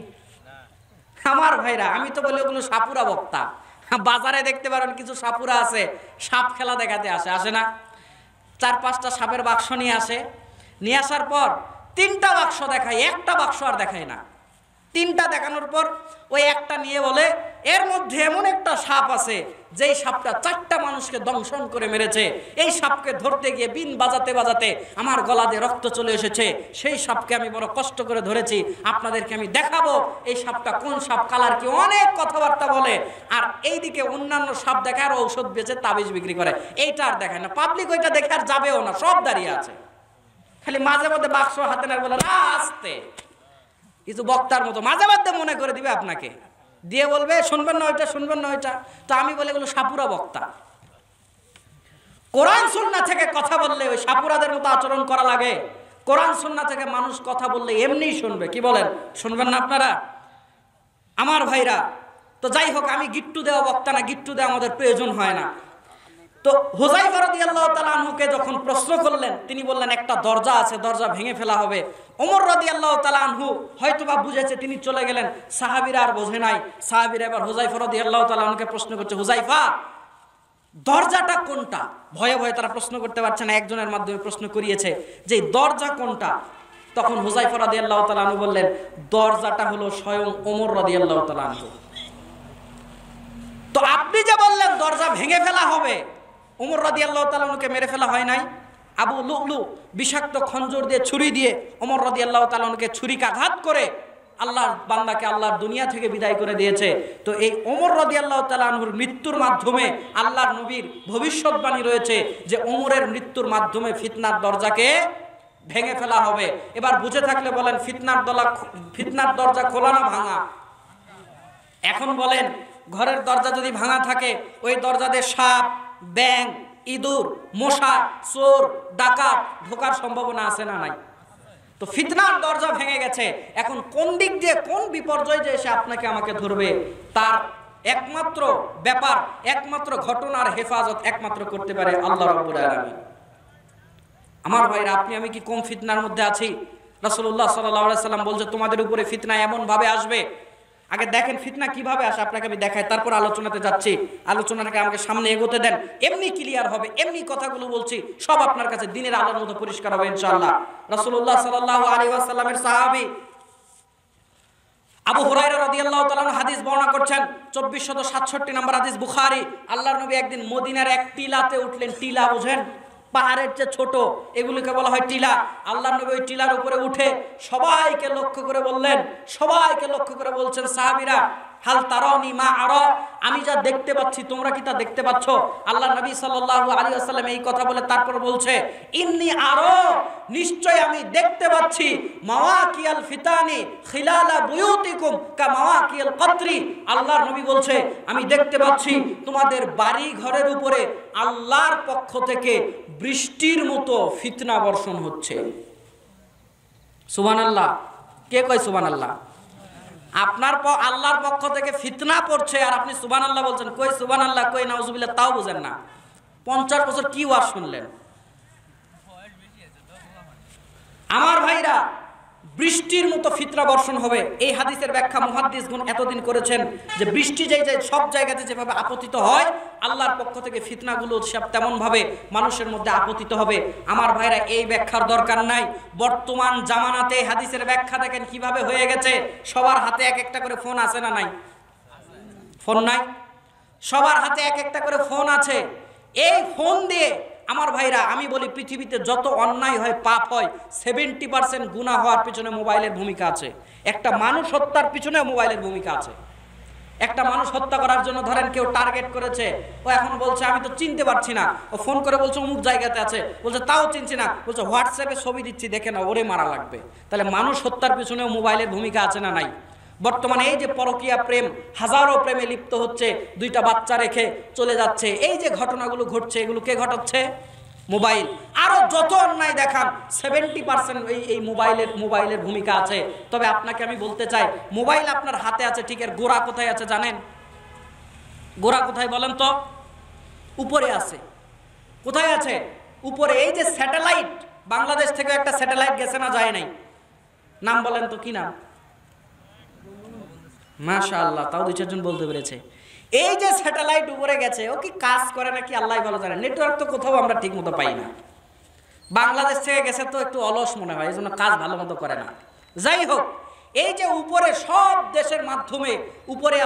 আমার ভাইরা, আমি তো বলি ওগুলো সাপুরা বক্তা। বাজারে দেখতে পারেন কিছু সাপুরা আছে, সাপ খেলা দেখাতে আসে, আসে না? 4-5টা সাপের বাক্স নিয়ে আসে, নিয়ে আসার পর 3টা বাক্স দেখায়, একটা বাক্স আর দেখায় না। 3টা দেখানোর পর ওই একটা নিয়ে বলে এর মধ্যে এমন একটা সাপ আছে যেই সাপটা 4টা মানুষকে দংশন করে মেরেছে। এই সাপকে ধরতে গিয়ে বিন বাজাতে বাজাতে আমার গলা দিয়ে রক্ত চলে এসেছে। সেই সাপকে আমি বড় কষ্ট করে ধরেছি, আপনাদেরকে আমি দেখাবো এই সাপটা কোন সাপ, কালার কি, অনেক কথাবার্তা বলে। আর এইদিকে অন্যান্য সাপ দেখে আর ঔষধ বেচে, তাবিজ বিক্রি করে। এইটা আর দেখায় না, পাবলিক ওইটা দেখে আর যাবেও না, সব দাঁড়িয়ে আছে। খালি মাঝে মধ্যে বাক্স হাতে না বলে আসতে কিছু বক্তার মতো মাঝে মধ্যে মনে করে দিবে আপনাকে, দিয়ে বলবে শুনবেন না ওইটা, শুনবেন না ওইটা। তো আমি বলে এগুলো সাপুরা বক্তা। কোরআন সুন্নাহ থেকে কথা বললে ওই সাপুরাদের মতো আচরণ করা লাগে। কোরআন সুন্নাহ থেকে মানুষ কথা বললে এমনিই শুনবে। কি বলেন? শুনবেন না আপনারা? আমার ভাইরা, তো যাই হোক, আমি গিট্টু দেওয়া বক্তা না, গিট্টু দেওয়া আমাদের প্রয়োজন হয় না। তো হুযায়ফা রাদিয়াল্লাহু তাআলা আনহুকে যখন প্রশ্ন করলেন, তিনি বললেন একটা দরজা আছে, দরজা ভেঙে ফেলা হবে। ওমর রাদিয়াল্লাহু তাআলা আনহু হয়তোবা বুঝেছে, তিনি চলে গেলেন। সাহাবীরা আর বোঝে নাই। সাহাবীরা এবার হুযায়ফা রাদিয়াল্লাহু তাআলা আনহুকে প্রশ্ন করছে, হুযায়ফা দরজাটা কোনটা? ভয়ে ভয়ে তারা প্রশ্ন করতে পারছে না, একজনের মাধ্যমে প্রশ্ন করিয়েছে যে দরজা কোনটা। তখন হুযায়ফা রাদিয়াল্লাহু তাআলা আনহু বললেন, দরজাটা হলো স্বয়ং ওমর রাদিয়াল্লাহু তাআলা আনহু। তো আপনি যে বললেন দরজা ভেঙে ফেলা হবে, ওমর রাদিয়াল্লাহু তাআলা আনহুকে মেরে ফেলা হয় নাই? আবু লুলু বিষাক্ত খঞ্জর দিয়ে, ছুরি দিয়ে ওমর রাদিয়াল্লাহু তাআলা আনহুকে ছুরিকাঘাত করে আল্লাহর বান্দাকে আল্লাহর দুনিয়া থেকে বিদায় করে দিয়েছে। তো এই ওমর রাদিয়াল্লাহু তাআলা আনহুর মৃত্যুর মাধ্যমে আল্লাহর নবীর ভবিষ্যৎবাণী রয়েছে যে ওমরের মৃত্যুর মাধ্যমে ফিতনার দরজাকে ভেঙে ফেলা হবে। এবার বুঝে থাকলে বলেন, ফিতনার দরজা খোলা না ভাঙা? এখন বলেন, ঘরের দরজা যদি ভাঙা থাকে, ওই দরজা দিয়ে সাপ, ব্যাঙ, ইঁদুর, মশা, চোর, ডাকাত ঢোকার সম্ভাবনা আছে না নাই? তো ফিতনার দরজা ভেঙে গেছে। এখন কোন দিক দিয়ে কোন বিপর্যয় যে এসে আপনাকে আমাকে ধরবে, তার একমাত্র ব্যাপার, একমাত্র ঘটনার হেফাজত একমাত্র করতে পারে আল্লাহ রাব্বুল আলামিন। আমার ভাইরা, আপনি আমি কি কম ফিতনার মধ্যে আছি? রাসূলুল্লাহ সাল্লাল্লাহু আলাইহি সাল্লাম বলছে, তোমাদের উপরে ফিতনা এমন ভাবে আসবে। আগে দেখেন ফিতনা কিভাবে আসে, আপনাকে আমি দেখাই, তারপর আলোচনাতে যাচ্ছি। আলোচনাটাকে আমাকে সামনে এগোতে দেন, এমনি ক্লিয়ার হবে। এমনি কথাগুলো বলছি, সব আপনার কাছে দিনের আলোর মতো পরিষ্কার হবে ইনশাআল্লাহ। রাসূলুল্লাহ সাল্লাল্লাহু আলাইহি ওয়াসাল্লামের সাহাবী আবু হুরায়রা রাদিয়াল্লাহু তাআলা হাদিস বর্ণনা করছেন, 2467 নম্বর হাদিস, বুখারী। আল্লাহর নবী একদিন মদিনার এক টিলাতে উঠলেন। টিলা বুঝেন? পাহাড়ের যে ছোট, এগুলোকে বলা হয় টিলা। আল্লাহর নবী ওই টিলার উপরে উঠে সবাইকে লক্ষ্য করে বললেন, সবাইকে লক্ষ্য করে বলছেন, সাহাবীরা, হাল তারানি মা আরা, আমি যা দেখতে পাচ্ছি তোমরা কি তা দেখতে পাচ্ছ? আল্লাহর নবী সাল্লাল্লাহু আলাইহি ওয়াসাল্লাম এই কথা বলে তারপর বলছে, ইন্নী আরা, নিশ্চয় আমি দেখতে পাচ্ছি, মাওয়াকিয়াল ফিতানি খিলালা বুয়ুতিকুম কা মাওয়াকিয়াল কতরি। আল্লাহর নবী বলছে, আমি দেখতে পাচ্ছি তোমাদের বাড়ি ঘরের উপরে আল্লাহর পক্ষ থেকে বৃষ্টির মতো ফিতনা বর্ষণ হচ্ছে। সুবহানাল্লাহ। কে কয় সুবহানাল্লাহ? আপনার আল্লাহর পক্ষ থেকে ফিতনা পড়ছে আর আপনি সুবহানাল্লাহ বলছেন। কই সুবহানাল্লাহ, কই নাউজুবিল্লাহ, তাও বুঝেন না। 50 বছর কি ওয়াজ শুনলেন? আমার ভাইরা, বৃষ্টির মতো ফিতনা বর্ষণ হবে। এই হাদিসের ব্যাখ্যা মুহাদ্দিসগণ এতদিন করেছেন যে বৃষ্টি যেই সব জায়গাতে যেভাবে আপতিত হয়, আল্লাহর পক্ষ থেকে ফিতনাগুলো সব তেমন ভাবে মানুষের মধ্যে আপতিত হবে। আমার ভাইরা, এই ব্যাখ্যার দরকার নাই। বর্তমান জামানাতে হাদিসের ব্যাখ্যা দেখেন কিভাবে হয়ে গেছে। সবার হাতে এক একটা করে ফোন আছে না নাই? ফোন নাই? সবার হাতে এক একটা করে ফোন আছে। এই ফোন দিয়ে আমার ভাইরা, আমি বলি পৃথিবীতে যত অন্যায় হয়, পাপ হয়, 70% গুনাহ হওয়ার পিছনে মোবাইলের ভূমিকা আছে। একটা মানুষ হত্যার পিছনে মোবাইলের ভূমিকা আছে। একটা মানুষ হত্যা করার জন্য ধরেন কেউ টার্গেট করেছে, ও এখন বলছে আমি তো চিনতে পারছি না, ও ফোন করে বলছে অমুক জায়গাতে আছে, বলছে তাও চিনছি না, বলছে হোয়াটসঅ্যাপে ছবি দিচ্ছি দেখে না, ওরে মারা লাগবে। তাহলে মানুষ হত্যার পিছনেও মোবাইলের ভূমিকা আছে না নাই? বর্তমানে এই যে পরকীয়া প্রেম, হাজারো প্রেমে লিপ্ত হচ্ছে, দুইটা বাচ্চা রেখে চলে যাচ্ছে, এই যে ঘটনাগুলো ঘটছে, এগুলো কে ঘটাচ্ছে? মোবাইল। আরো যত অন্যায় দেখান, 70% এই মোবাইলের ভূমিকা আছে। তবে আপনাকে আমি বলতে চাই, মোবাইল আপনার হাতে আছে ঠিক, এর গোড়া কোথায় আছে জানেন? গোড়া কোথায় বলেন তো? উপরে আছে। কোথায় আছে? উপরে। এই যে স্যাটেলাইট, বাংলাদেশ থেকে একটা স্যাটেলাইট গেছে না, যায় নাই? নাম বলেন তো, কি নাম? মাশাআল্লাহ, তাও 2-4 জন বলতে পেরেছে। এই যে স্যাটেলাইট উপরে গেছে, ও কি কাজ করে নাকি আল্লাহ ভালো জানে। নেটওয়ার্ক তো কোথাও আমরা ঠিক মতো পাই না। বাংলাদেশ থেকে গেছে তো একটু অলস মনে হয়, এই জন্য কাজ ভালো মতো করে না। যাই হোক, এই যে উপরে সব দেশের মাধ্যমে উপরে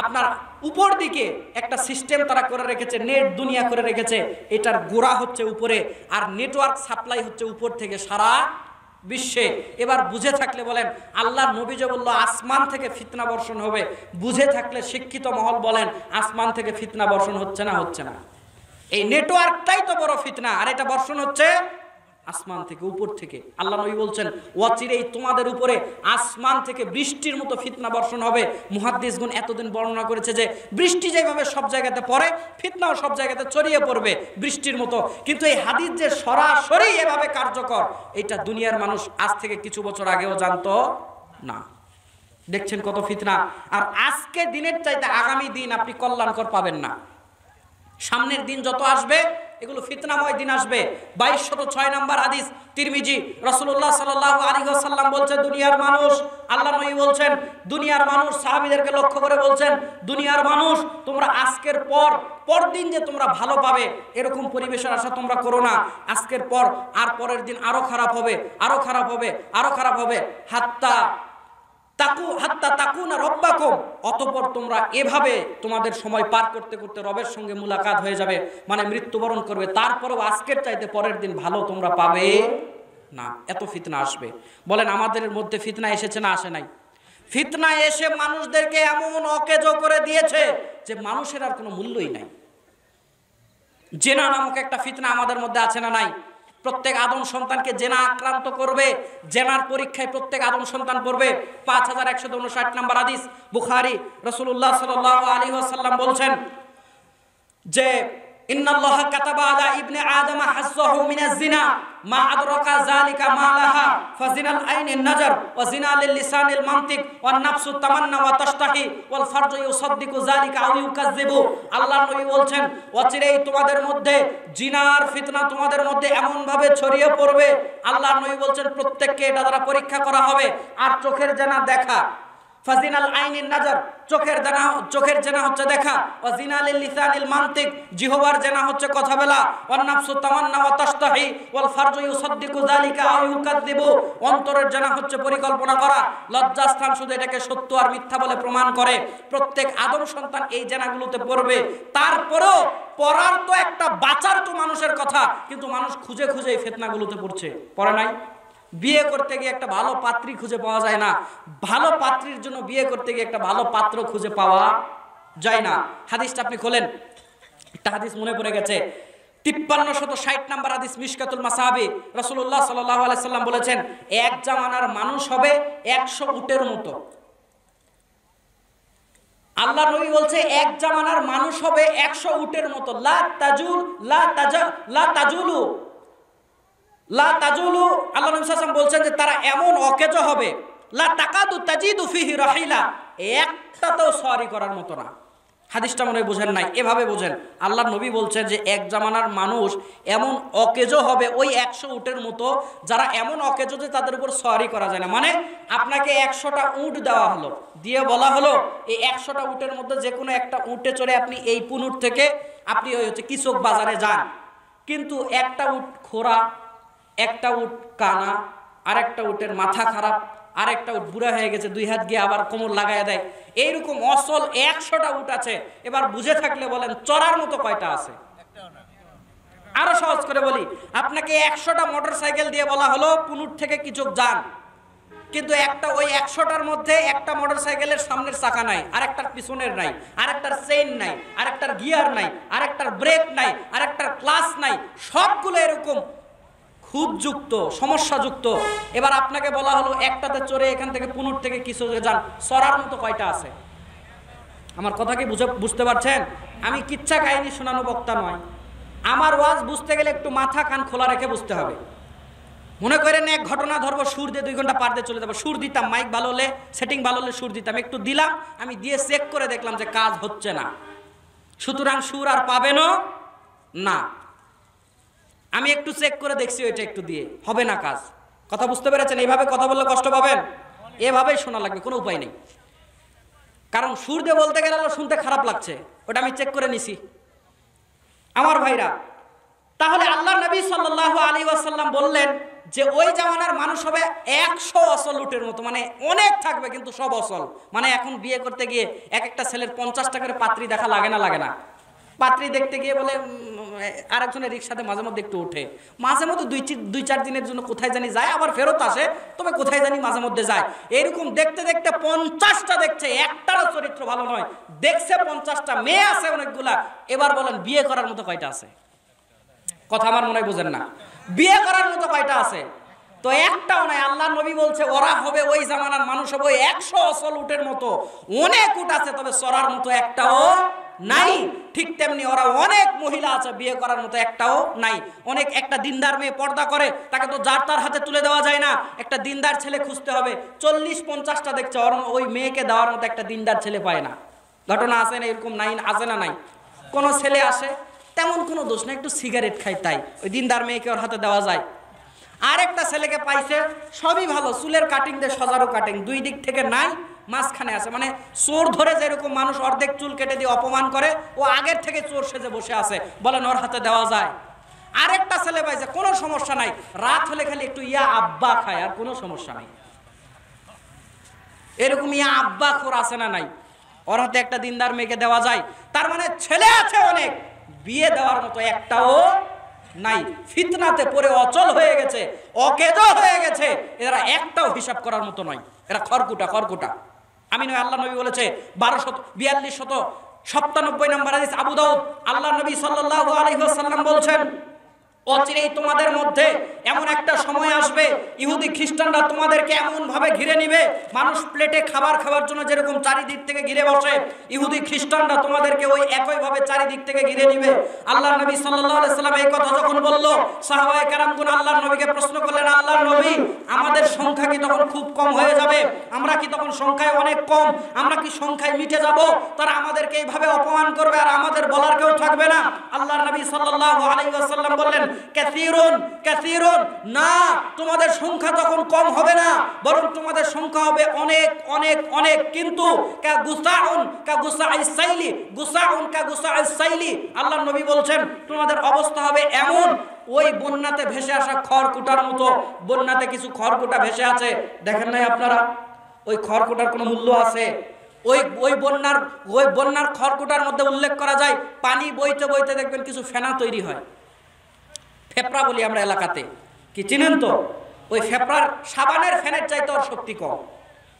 আপনার উপর দিকে একটা সিস্টেম তারা করে রেখেছে, নেট দুনিয়া করে রেখেছে। এটার গোড়া হচ্ছে উপরে, আর নেটওয়ার্ক সাপ্লাই হচ্ছে উপর থেকে সারা বিশ্বে। এবার বুঝে থাকলে বলেন, আল্লাহর নবী যে বলল আসমান থেকে ফিতনা বর্ষণ হবে, বুঝে থাকলে শিক্ষিত মহল বলেন আসমান থেকে ফিতনা বর্ষণ হচ্ছে না? হচ্ছে না। এই নেটওয়ার্কটাই তো বড় ফিতনা, আর এটা বর্ষণ হচ্ছে আসমান থেকে, উপর থেকে। আল্লাহ নবী বলছেন, ওয়াচিরেই তোমাদের উপরে আসমান থেকে বৃষ্টির মতো ফিতনা বর্ষণ হবে। মুহাদ্দিসগণ এতদিন বর্ণনা করেছে যে বৃষ্টি যেভাবে সব জায়গাতে পড়ে, ফিতনাও সব জায়গাতে ছড়িয়ে পড়বে বৃষ্টির মতো। কিন্তু এই হাদিস যে সরাসরি এভাবে কার্যকর, এটা দুনিয়ার মানুষ আজ থেকে কিছু বছর আগেও জানতো না। দেখছেন কত ফিতনা। আর আজকে দিনের চাইতে আগামী দিন আপনি কল্যাণকর পাবেন না। সামনের দিন যত আসবে এগুলো ফিতনাময় দিন আসবে। 2206 নম্বর হাদিস তিরমিজি, রাসূলুল্লাহ সাল্লাল্লাহু আলাইহি ওয়াসাল্লাম বলছেন, দুনিয়ার মানুষ, আল্লাহ নবী বলছেন, দুনিয়ার মানুষ সাহাবীদেরকে লক্ষ্য করে বলছেন, দুনিয়ার মানুষ তোমরা আজকের পর দিন যে তোমরা ভালো পাবে এরকম পরিবেশের আশা তোমরা করো না। আজকের পর আর পরের দিন আরো খারাপ হবে, আরো খারাপ হবে, আরো খারাপ হবে, হাত্তা তাকুনা রব্বাকুম, অতঃপর তোমরা এভাবে তোমাদের সময় পার করতে করতে রবের সঙ্গে মুলাকাত হয়ে যাবে, মানে মৃত্যুবরণ করবে। তারপরেও আজকের চাইতে পরের দিন ভালো তোমরা পাবে না। এত ফিতনা আসবে। বলেন আমাদের মধ্যে ফিতনা এসেছে না আসে নাই? ফিতনা এসে মানুষদেরকে এমন অকেজো করে দিয়েছে যে মানুষের আর কোনো মূল্যই নাই। জেনা নামক একটা ফিতনা আমাদের মধ্যে আছে না নাই? প্রত্যেক আদম সন্তানকে জেনা আক্রান্ত করবে। জেনার পরীক্ষায় প্রত্যেক আদম সন্তান পড়বে। 5159 নম্বর হাদিস বুখারী, রাসূলুল্লাহ সাল্লাল্লাহু আলাইহি ওয়াসাল্লাম বলছেন যে ইন্নাল্লাহা কাতাবা আলা ইবনে আদম হাজ্জাহু মিনাজ জিনা মা আদরাকা যালিকা মা লাহা ফাজিনাল আইনিন নাজর ওয়া জিনা লিল লিসানিল মানতিক ওয়ান নাফসু তামান্না ওয়া তাশতাহি ওয়াল ফারজু ইউসাদ্দিকু যালিকা আও ইউকাযযিবু। আল্লাহর নবী বলছেন, অচিরেই তোমাদের মধ্যে জিনার ফিতনা তোমাদের মধ্যে এমন ভাবে ছড়িয়ে পড়বে, আল্লাহর নবী বলছেন প্রত্যেককে এটা দ্বারা পরীক্ষা করা হবে। আর চোখের জানা দেখা, ফাজিনাল আইনিন নাজর, চোখের জানা হচ্ছে দেখা, ওয়া জিনা লিল লিসানিল মানতিক, জিহ্বার জানা হচ্ছে কথা বলা, ওয়ান নাফসু তামান্না ওয়া তাশতাহি ওয়াল ফারজু ইউসাদ্দিকু যালিকা আও ইউকাযযিবু, অন্তরের জানা হচ্ছে পরিকল্পনা করা, লজ্জাস্থান শুধু এটাকে সত্য আর মিথ্যা বলে প্রমাণ করে। প্রত্যেক আদম সন্তান এই জানাগুলোতে পড়বে। তারপরেও পড়ার তো একটা বাঁচার তো মানুষের কথা, কিন্তু মানুষ খুঁজে খুঁজে এই ফিতনাগুলোতে পড়ছে। পড়ে নাই? বিয়ে করতে গিয়ে একটা ভালো পাত্রী খুঁজে পাওয়া যায় না। ভালো পাত্রীর জন্য বিয়ে করতে গিয়ে একটা ভালো পাত্র খুঁজে পাওয়া যায় না। হাদিসটা আপনি খোলেন, একটা হাদিস মনে পড়ে গেছে, 5360 নম্বর হাদিস মিশকাতুল মাসাবি, রাসূলুল্লাহ সাল্লাল্লাহু আলাইহি সাল্লাম বলেছেন, এক জামানার মানুষ হবে 100 উটের মতো। আল্লাহ নবী বলছে এক জামানার মানুষ হবে 100 উটের মতো। লা তাজুলু, আল্লাহ নবী সাল্লাল্লাহু আলাইহি ওয়াসাল্লাম বলছেন যে তারা এমন অকেজো হবে, লা তাকাদু তাজিদু ফিহি রাহিলা, একটাতেও সওয়ারি করার মতো না। হাদিসটা মনে বোঝেন নাই, এভাবে বোঝেন। আল্লাহ নবী বলছেন যে এক জামানার মানুষ এমন অকেজো হবে ওই 100 উটের মতো, যারা এমন অকেজো যে তাদের উপর সওয়ারি করা যায় না। মানে আপনাকে 100টা উট দেওয়া হলো, দিয়ে বলা হলো এই 100টা উটের মধ্যে যে কোনো একটা উটে চড়ে আপনি এই পুনুট থেকে আপনি ওই হচ্ছে কিচক বাজারে যান, কিন্তু একটা উট খোরা, একটা উট কানা, আরেকটা উটের মাথা খারাপ, আরেকটা উট বুড়া হয়ে গেছে, 2 হাত গিয়ে আবার কোমর লাগায় দেয়, এইরকম অসল 100টা উট আছে। এবার বুঝে থাকলে বলেন চড়ার মতো কয়টা আছে? আরো সহজ করে বলি, আপনাকে 100টা মোটরসাইকেল দিয়ে বলা হলো পুনুট থেকে কিচক যান, কিন্তু ওই 100টার মধ্যে একটা মোটরসাইকেলের সামনের চাকা নাই, আরেকটার পিছনের নাই, আরেকটার চেইন নাই, আরেকটার গিয়ার নাই, আরেকটার ব্রেক নাই, আরেকটার ক্লাচ নাই, সবগুলো এরকম খুঁতযুক্ত, সমস্যাযুক্ত। এবার আপনাকে বলা হলো একটাতে চড়ে এখান থেকে পুনুট থেকে কিছু যান, সরার মতো কয়টা আছে? আমার কথা কি বুঝতে পারছেন? আমি কিচ্ছা কাহিনী শোনানো বক্তা নয়। আমার ওয়াজ বুঝতে গেলে একটু মাথা কান খোলা রেখে বুঝতে হবে। মনে করেন এক ঘটনা ধরবো, সুর দিয়ে 2 ঘন্টা পার দিয়ে চলে যাবো। সুর দিতাম, মাইক ভালো হলে, সেটিং ভালো হলে সুর দিতাম, একটু দিলাম, আমি দিয়ে চেক করে দেখলাম যে কাজ হচ্ছে না, সুতরাং সুর আর পাবেনও না। আমি একটু চেক করে দেখছি, ওইটা একটু দিয়ে হবে না কাজ। কথা বুঝতে পেরেছেন? এইভাবে কথা বললে কষ্ট পাবেন, এভাবেই শোনা লাগবে, কোনো উপায় নেই। কারণ সুর দিয়ে বলতে গেলে শুনতে খারাপ লাগছে, ওটা আমি চেক করে নিছি। আমার ভাইরা, তাহলে আল্লাহ নবী সাল্লাল্লাহু আলাইহি ওয়াসাল্লাম বললেন যে ওই জামানার মানুষ হবে 100 অসল উটের মতো, মানে অনেক থাকবে কিন্তু সব অসল। মানে এখন বিয়ে করতে গিয়ে এক একটা ছেলের 50 টাকার পাত্রী দেখা লাগে না? পাত্রী দেখতে গিয়ে বলে আরেকজনের রিক্সাতে মাঝে মধ্যে একটু ওঠে, মাঝে মধ্যে 2-4 দিনের জন্য কোথায় জানি যায়, আবার ফেরত আসে, তবে কোথায় জানি মাঝে মধ্যে যায়। এরকম দেখতে দেখতে 50টা দেখছে, একটারও চরিত্র ভালো নয়, দেখছে 50টা, মেয়ে আছে অনেকগুলা। এবার বলেন বিয়ে করার মতো কয়টা আছে? কথা আমার মনে হয় বোঝেন না। বিয়ে করার মতো কয়টা আছে? তো একটাও নাই। আল্লাহ নবী বলছে ওরা হবে, ওই জামানার মানুষ হবে 100 অসল উটের মতো। অনেক উট আছে, তবে চড়ার মতো একটাও নাই, ঠিক তেমনি ওরা অনেক মহিলা আছে বিয়ে করার মতো একটাও নাই। অনেক একটা দিনদার মেয়ে পর্দা করে, তাকে তো যার তার হাতে তুলে দেওয়া যায় না, একটা দিনদার ছেলে খুঁজতে হবে। 40-50টা দেখছে, ওই মেয়েকে দেওয়ার মতো একটা দিনদার ছেলে পায় না। ঘটনা আছে না এরকম? নাই, আছে না নাই? কোনো ছেলে আসে, তেমন কোনো দোষ না, একটু সিগারেট খায়, তাই ওই দিনদার মেয়েকে ওর হাতে দেওয়া যায়। আরেকটা ছেলেকে পাইছে, সবই ভালো, চুলের কাটিং দিয়ে সজারো কাটিং, দুই দিক থেকে নাই, মাঝখানে আছে। মানে চোর ধরে যেরকম মানুষ অর্ধেক চুল কেটে দিয়ে অপমান করে, ও আগের থেকে চোর সেজে বসে আছে, বলেন ওর হাতে দেওয়া যায়? আরেকটা ছেলে পাইছে, কোনো সমস্যা নাই, রাত হলে খালি একটু ইয়া আব্বা খায়, আর কোনো সমস্যা নাই। এরকম ইয়া আব্বা খোর আছে না নাই? ওর হাতে একটা দিনদার মেয়েকে দেওয়া যায়। তার মানে ছেলে আছে অনেক, বিয়ে দেওয়ার মতো একটাও নাই। ফিতনাতে পড়ে অচল হয়ে গেছে, অকেজো হয়ে গেছে, এরা একটাও হিসাব করার মতো নয়, এরা খড়কুটা খড়কুটা। আমি নয়, আল্লাহ নবী বলেছে 1242 নম্বর হাদিস, আবু দাউদ, আল্লাহ নবী সাল্লাল্লাহু আলাইহি ওয়াসাল্লাম বলছেন, অচিরেই তোমাদের মধ্যে এমন একটা সময় আসবে, ইহুদি খ্রিস্টানরা তোমাদেরকে এমন ভাবে ঘিরে নিবে, মানুষ প্লেটে খাবার খাওয়ার জন্য যেরকম চারিদিক থেকে ঘিরে বসে, ইহুদি খ্রিস্টানরা তোমাদেরকে ওই একই ভাবে চারিদিক থেকে ঘিরে নিবে। আল্লাহর নবী সাল্লাল্লাহু আলাইহি সাল্লাম এই কথা যখন বলল, সাহাবায়ে কেরামগণ আল্লাহর নবীকে প্রশ্ন করলেন, আল্লাহর নবী, আমাদের সংখ্যা কি তখন খুব কম হয়ে যাবে? আমরা কি তখন সংখ্যায় অনেক কম? আমরা কি সংখ্যায় মিটে যাব? তারা আমাদেরকে এইভাবে অপমান করবে আর আমাদের বলার কেউ থাকবে না? আল্লাহর নবী সাল্লাল্লাহু আলাইহি ওয়াসাল্লাম বললেন, কাসীরুন কাসীরুন, না, তোমাদের সংখ্যা তখন কম হবে না, বরং তোমাদের সংখ্যা হবে অনেক অনেক অনেক। কিন্তু কাগুসাউন কাগুসাইস সাইলি, গুসাউন কাগুসাইস সাইলি, আল্লাহর নবী বলছেন তোমাদের অবস্থা হবে এমন, ওই বন্যাতে ভেসে আসা খড়কুটার মতো। বন্যাতে কিছু খড়কুটা ভেসে আছে, দেখেন নাই আপনারা? ওই খড়কুটার কোনো মূল্য আছে? ওই বন্যার খড়কুটার মধ্যে উল্লেখ করা যায়, পানি বইতে বইতে দেখবেন কিছু ফেনা তৈরি হয়, ফেপড়া বলি আমরা এলাকাতে, কি চিনেন তো? ওই ফেপড়ার সাবানের ফ্যানের চাইতে ওর শক্তি কম,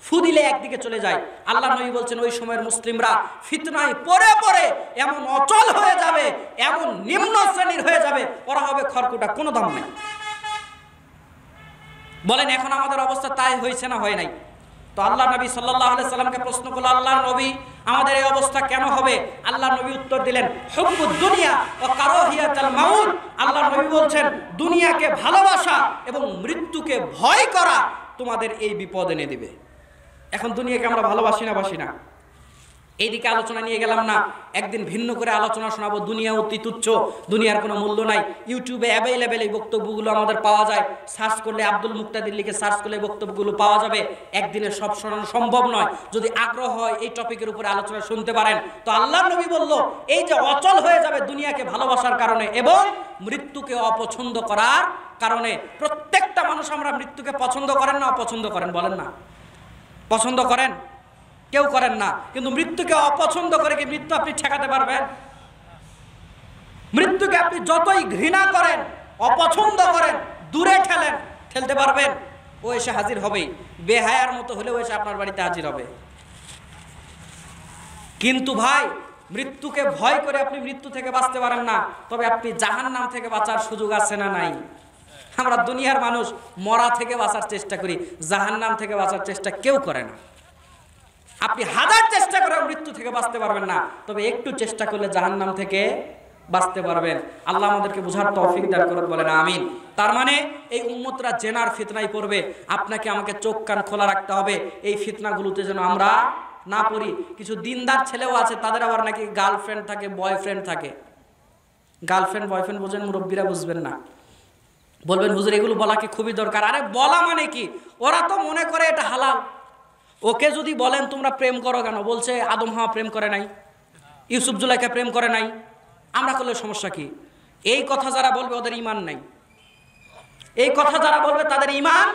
ফু দিলে একদিকে চলে যায়। আল্লাহ নবী বলছেন ওই সময়ের মুসলিমরা ফিতনায় পড়ে পড়ে এমন অচল হয়ে যাবে, এমন নিম্ন শ্রেণীর হয়ে যাবে, ওরা হবে খড়কুটা, কোনো দাম নেই। বলেন এখন আমাদের অবস্থা তাই হয়েছে না হয় নাই? তো আল্লাহ নবী সাল্লাল্লাহু আলাইহি সাল্লামকে প্রশ্ন করলো, আল্লাহর নবী আমাদের এই অবস্থা কেন হবে? আল্লাহর নবী উত্তর দিলেন, হুব্বুদ দুনিয়া ওয়া কারাহিয়াতুল মাউত। আল্লাহর নবী বলছেন দুনিয়াকে ভালোবাসা এবং মৃত্যুকে ভয় করা তোমাদের এই বিপদ এনে দিবে। এখন দুনিয়াকে আমরা ভালোবাসি না বাসি না? এইদিকে আলোচনা নিয়ে গেলাম না, একদিন ভিন্ন করে আলোচনা শোনাবো। দুনিয়া অতি তুচ্ছ, দুনিয়ার কোনো মূল্য নাই। ইউটিউবে অ্যাভেলেবেল এই বক্তব্যগুলো আমাদের পাওয়া যায়, সার্চ করলে আব্দুল মুক্তাদির লিখে সার্চ করলে বক্তব্যগুলো পাওয়া যাবে। একদিনে সব শোনানো সম্ভব নয়, যদি আগ্রহ হয় এই টপিকের উপরে আলোচনা শুনতে পারেন। তো আল্লাহর নবী বলল এই যে অচল হয়ে যাবে দুনিয়াকে ভালোবাসার কারণে এবং মৃত্যুকে অপছন্দ করার কারণে। প্রত্যেকটা মানুষ আমরা মৃত্যুকে পছন্দ করেন না অপছন্দ করেন? বলেন না, পছন্দ করেন? কেউ করেন না, কিন্তু মৃত্যুকে অপছন্দ করে কি মৃত্যু আপনি ঠেকাতে পারবেন? মৃত্যুকে আপনি যতই ঘৃণা করেন, অপছন্দ করেন, দূরে ঠেলতে পারবেন? ও এসে হাজির হবেই, বেহায়ার মতো হলেও এসে আপনার বাড়িতে হাজির হবে। কিন্তু ভাই, মৃত্যুকে ভয় করে আপনি মৃত্যু থেকে বাঁচতে পারেন না, তবে আপনি জাহান্নাম থেকে বাঁচার সুযোগ আছে না নাই? আমরা দুনিয়ার মানুষ মরা থেকে বাঁচার চেষ্টা করি, জাহান্নাম থেকে বাঁচার চেষ্টা কেউ করে না। আপনি হাজার চেষ্টা করে মৃত্যু থেকে বাঁচতে পারবেন না, তবে একটু চেষ্টা করলে জাহান্নাম থেকে বাঁচতে পারবেন। আল্লাহ আমাদেরকে বুঝার তৌফিক দান করুন, বলেন আমিন। তার মানে এই উম্মতরা জেনার ফিতনায় পড়বে, আপনাকে আমাকে চোখ কান খোলা রাখতে হবে এই ফিতনাগুলোতে যেন আমরা না পড়ি। কিছু দিনদার ছেলেও আছে, তাদের আবার নাকি গার্লফ্রেন্ড থাকে, বয়ফ্রেন্ড থাকে। গার্লফ্রেন্ড বয়ফ্রেন্ড বোঝেন, মুরব্বীরা বুঝবেন না, বলবেন হুজুর এগুলো বলা কি খুবই দরকার। আরে বলা মানে কি, ওরা তো মনে করে এটা হালাল। ওকে যদি বলেন তোমরা প্রেম করো কেন, বলছে আদম হাওয়া প্রেম করে নাই, ইউসুফ জুলাইখা প্রেম করে নাই, আমরা করলে সমস্যা কি? এই কথা যারা বলবে ওদের ঈমান নাই। এই কথা যারা বলবে তাদের ঈমান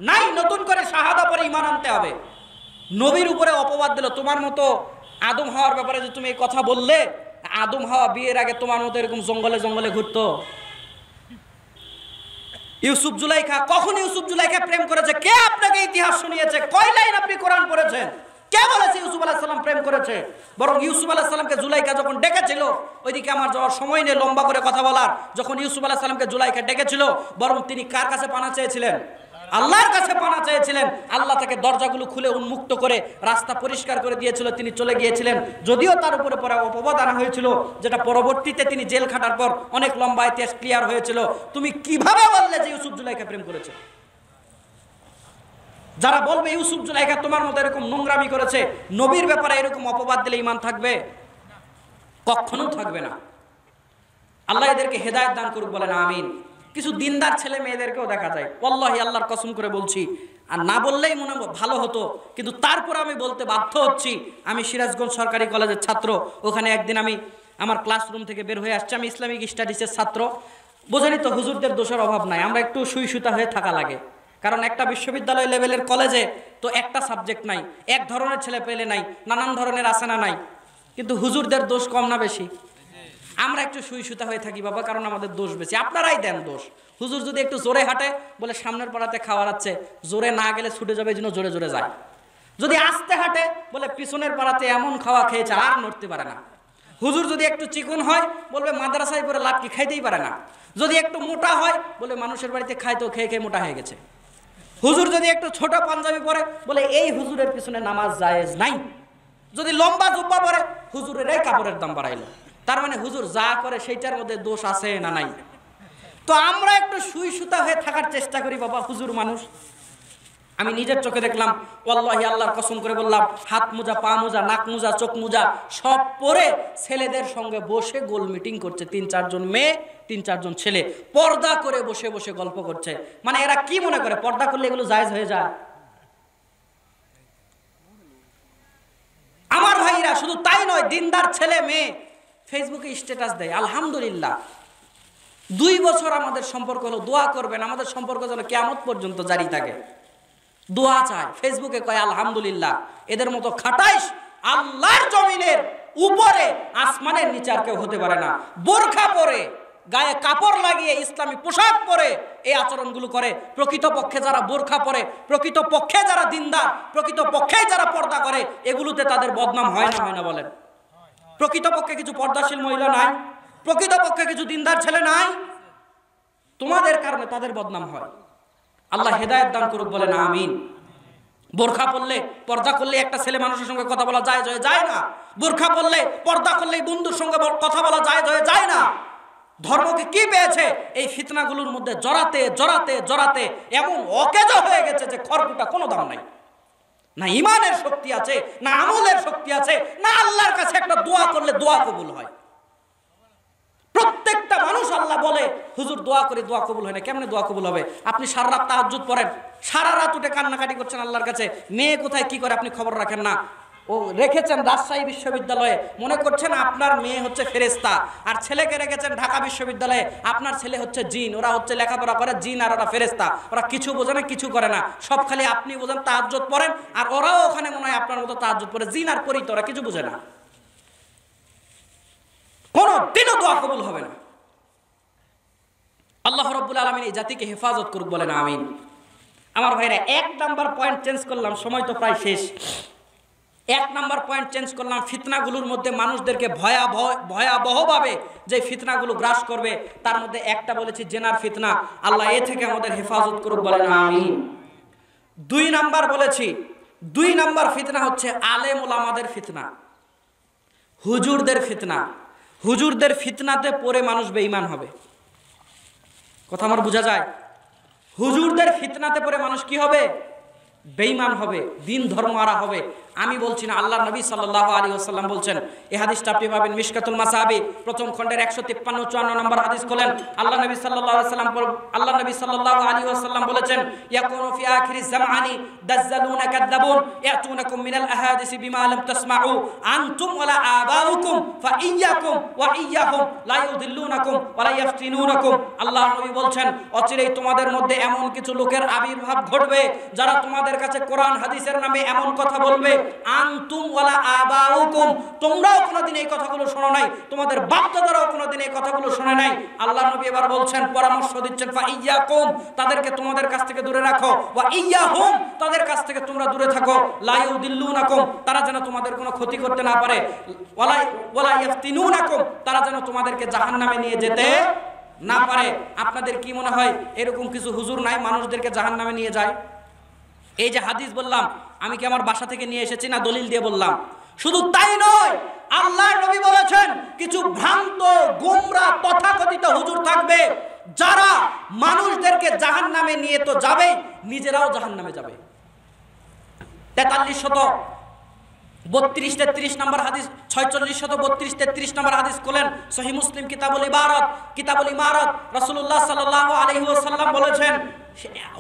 নাই। নতুন করে শাহাদা পরে ঈমান আনতে হবে। নবীর উপরে অপবাদ দিল, তোমার মতো আদম হাওয়ার ব্যাপারে যে তুমি এই কথা বললে, আদম হাওয়া বিয়ের আগে তোমার মতো এরকম জঙ্গলে জঙ্গলে ঘুরতো। ইউসুফ জুলাইখা, কখন ইউসুফ জুলাইখা প্রেম করেছে? কে আপনাকে ইতিহাস শুনিয়েছে? কয় লাইন আপনি কোরআন পড়েছেন? কে বলেছে ইউসুফ আলাইহিস সালাম প্রেম করেছে? বরং ইউসুফ আলাইহিস সালামকে জুলাইখা যখন ডেকেছিল, ওইদিকে আমার যাওয়ার সময় নেই লম্বা করে কথা বলার, যখন ইউসুফ আলাইহিস সালামকে জুলাইখা ডেকেছিল, বরং তিনি কার কাছে পানা চেয়েছিলেন? আল্লাহর কাছে পানা চেয়েছিলেন, আল্লাহ তাকে দরজাগুলো খুলে উন্মুক্ত করে রাস্তা পরিষ্কার করে দিয়েছিল, তিনি চলে গিয়েছিলেন। যদিও তার উপরে পরে অপবাদ আনা হয়েছিল, যেটা পরবর্তীতে তিনি জেল খাটার পর অনেক লম্বা ইতিহাস ক্লিয়ার হয়েছিল। তুমি কিভাবে বললে যে ইউসুফ জুলাইখা প্রেম করেছে? যারা বলবে ইউসুফ জুলাইখা তোমার মতো এরকম নোংরামি করেছে, নবীর ব্যাপারে এরকম অপবাদ দিলে ঈমান থাকবে? কখনো থাকবে না। আল্লাহ এদেরকে হেদায়েত দান করুক, বলেন আমিন। কিছু দিনদার ছেলে মেয়েদেরকেও দেখা যায়, ওয়াল্লাহি আল্লাহর কসম করে বলছি, আর না বললেই মনে ভালো হতো, কিন্তু তারপর আমি বলতে বাধ্য হচ্ছি। আমি সিরাজগঞ্জ সরকারি কলেজের ছাত্র। ওখানে একদিন আমি আমার ক্লাসরুম থেকে বের হয়ে আসছি, আমি ইসলামিক স্টাডিজের ছাত্র। বোঝেনি তো, হুজুরদের দোষের অভাব নাই, আমরা একটু সুই সুতা হয়ে থাকা লাগে। কারণ একটা বিশ্ববিদ্যালয় লেভেলের কলেজে তো একটা সাবজেক্ট নাই, এক ধরনের ছেলে পেলে নাই, নানান ধরনের আছে না নাই? কিন্তু হুজুরদের দোষ কম না বেশি? আমরা একটু সুই সুতা হয়ে থাকি বাবা, কারণ আমাদের দোষ বেশি। আপনারাই দেন দোষ। হুজুর যদি একটু জোরে হাঁটে, বলে সামনের পাড়াতে খাওয়ার আছে, জোরে না গেলে ছুটে যাবে, এই জন্য জোরে জোরে যায়। যদি আস্তে হাঁটে, বলে পিছনের পাড়াতে এমন খাওয়া খেয়েছে আর নড়তে পারে না। হুজুর যদি একটু চিকন হয়, বলবে মাদ্রাসায় পরে লাভ কি খাইতেই পারে না। যদি একটু মোটা হয়, বলে মানুষের বাড়িতে খাইতো খেয়ে খেয়ে মোটা হয়ে গেছে। হুজুর যদি একটু ছোট পাঞ্জাবি পরে, বলে এই হুজুরের পিছনে নামাজ জায়েজ নাই। যদি লম্বা জুব্বা পরে, হুজুরের এই কাপড়ের দাম বাড়াইলো। তার মানে হুজুর যা করে সেইটার মধ্যে দোষ আছে না নাই? তো আমরা একটু সুই সুতা হয়ে থাকার চেষ্টা করি বাবা, হুজুর মানুষ। আমি নিজের চোখে দেখলাম, ওয়াল্লাহি আল্লাহর কসম করে বললাম, হাত মোজা, পা মোজা, নাক মোজা, চোখ মোজা সব পরে ছেলেদের সঙ্গে বসে গোল মিটিং করছে। 3-4 জন মেয়ে, 3-4 জন ছেলে পর্দা করে বসে বসে গল্প করছে। মানে এরা কি মনে করে পর্দা করলে এগুলো জায়েজ হয়ে যায়? আমার ভাইরা শুধু তাই নয়, দিনদার ছেলে মেয়ে ফেসবুকে স্ট্যাটাস দেয় আলহামদুলিল্লাহ। 2 বছর আমাদের সম্পর্ক হলো, দোয়া করবেন আমাদের সম্পর্ক যেন কিয়ামত পর্যন্ত জারি থাকে। দোয়া চায়, ফেসবুকে কয় আলহামদুলিল্লাহ। এদের মতো খাটাইশ আল্লাহর জমিনের উপরে আসমানের নিচে আর কেউ হতে পারে না। বোরখা পরে, গায়ে কাপড় লাগিয়ে, ইসলামী পোশাক পরে এই আচরণগুলো করে। প্রকৃতপক্ষে যারা বোরখা পরে, প্রকৃতপক্ষে যারা দিনদার, প্রকৃতপক্ষে যারা পর্দা করে, এগুলোতে তাদের বদনাম হয় না? হয় না বলেন? প্রকৃতপক্ষে কিছু পর্দাশীল মহিলা নাই? প্রকৃতপক্ষে কিছু দিনদার ছেলে নাই? তোমাদের কারণে তাদের বদনাম হয়। আল্লাহ হেদায়েত দান করুক, বলেন আমিন। বোরখা পরলে, পর্দা করলে একটা ছেলে মানুষের সঙ্গে কথা বলা যায় যায় না। বোরখা পরলে, পর্দা করলে বন্ধুর সঙ্গে কথা বলা যায় না। ধর্মকে কি পেয়েছে? এই ফিতনাগুলোর মধ্যে জড়াতে জড়াতে জড়াতে এমন অকেজ হয়ে গেছে যে খড়কুটা কোনো দাম নাই। না ইমানের শক্তি আছে, না আমলের শক্তি আছে, না আল্লাহর কাছে একটা দোয়া করলে দোয়া কবুল হয়। প্রত্যেকটা মানুষ আল্লাহ বলে, হুজুর দোয়া করি, দোয়া কবুল হয় না। কেমনে দোয়া কবুল হবে? আপনি সারা রাত তাহাজ্জুদ পড়েন, সারা রাত উঠে কান্নাকাটি করছেন আল্লাহর কাছে, মেয়ে কোথায় কি করে আপনি খবর রাখেন না। ও রেখেছেন রাজশাহী বিশ্ববিদ্যালয়ে, মনে করছেন আপনার মেয়ে হচ্ছে ফেরেশতা, আর ছেলেকে রেখেছেন ঢাকা বিশ্ববিদ্যালয়ে, আপনার ছেলে হচ্ছে জিন। ওরা হচ্ছে লেখাপড়া করে জিন, আর ওরা ফেরেশতা। ওরা কিছু বোঝে না, কিছু করে না, সব খালি আপনি বোঝেন, তাহাজ্জুদ পড়েন, আর ওরাও ওখানে মনে হয় আপনার মতো তাহাজ্জুদ পড়ে। জিন আর পরিত, ওরা কিছু বোঝে না, কোনদিনও দোয়া কবুল হবে না। আল্লাহ রাব্বুল আলামিন এই জাতিকে হেফাজত করুক, বলেন আমিন। আমার ভাইরা 1 নাম্বার পয়েন্ট চেঞ্জ করলাম, সময় তো প্রায় শেষ। 1 নাম্বার পয়েন্ট চেঞ্জ করলাম, ফিতনাগুলোর মধ্যে মানুষদেরকে ভয়াবহভাবে যে ফিতনাগুলো গ্রাস করবে, তার মধ্যে একটা বলেছি জেনার ফিতনা। আল্লাহ এ থেকে আমাদের হেফাজত করুক, বলেন আমিন। 2 নাম্বার বলেছি, 2 নাম্বার ফিতনা হচ্ছে আলেম ওলামাদের ফিতনা, হুজুরদের ফিতনা। হুজুরদের ফিতনাতে পড়ে মানুষ বেঈমান হবে। কথা আমার বোঝা যায়? হুজুরদের ফিতনাতে পড়ে মানুষ কি হবে? বেঈমান হবে, দিন ধর্ম আরা হবে। আমি বলছি না, আল্লাহর নবী সাল্লাল্লাহু আলাইহি ওয়াসাল্লাম বলছেন। এই হাদিসটা আপনি পাবেন মিশকাতুল মাসাবি প্রথম খণ্ডের 153-54 নম্বর হাদিস খোলেন। আল্লাহ নবী সাল্লাল্লাহু আলাইহি ওয়াসাল্লাম বলেছেন, ইয়াকুনু ফি আখিরিজ জামানি দাজ্জালুনা কাযাবুন ইয়াতুনাকুম মিনাল আহাদিসি বিমা লাম তাসমাউ আনতুম ওয়ালা আবাউকুম ফাইয়াকুম ওয়া ইয়াহুম লা ইউদিল্লুনাকুম ওয়া লা ইয়াফতিনুনাকুম। আল্লাহর নবী বলছেন, অচিরেই তোমাদের মধ্যে এমন কিছু লোকের আবির্ভাব ঘটবে যারা তোমাদের কাছে কোরআন হাদিসের নামে এমন কথা বলবে, আনতুম ওয়ালা আবাউকুম, তোমরাও কোনোদিন এই কথাগুলো শোনো নাই, তোমাদের বাপ দাদারাও কোনোদিন এই কথাগুলো শোনে নাই। আল্লাহর নবী এবার বলছেন, পরামর্শ দিচ্ছেন, ফাইয়াকুম, তাদেরকে তোমাদের কাছ থেকে দূরে রাখো, ওয়া ইয়াহুম, তাদের কাছ থেকে তোমরা দূরে থাকো, লা ইউদিল্লুনাকুম, তারা যেন তোমাদের কোনো ক্ষতি করতে না পারে, ওয়ালা ইয়াফতিনুনাকুম, তারা যেন তোমাদেরকে জাহান্নামে নিয়ে যেতে না পারে, আপনাদের কি মনে হয় এরকম কিছু হুজুর নাই মানুষদেরকে জাহান্নামে নিয়ে যায়? এই যে হাদিস বললাম, আমি কি আমার বাসা থেকে নিয়ে এসেছি না দলিল দিয়ে বললাম? শুধু তাই নয়, আল্লাহর নবী বলেছেন কিছু ভ্রান্ত গোমরা তথাকথিত হুজুর থাকবে যারা মানুষদেরকে জাহান্নামে নিয়ে তো যাবে, নিজেরাও জাহান্নামে যাবে। 4332 নম্বর হাদিস, 4632 নম্বর হাদিস খোলেন সহিহ মুসলিম কিতাবুল ইমারত, রাসূলুল্লাহ সাল্লাল্লাহু আলাইহি ওয়াসাল্লাম বলেছেন,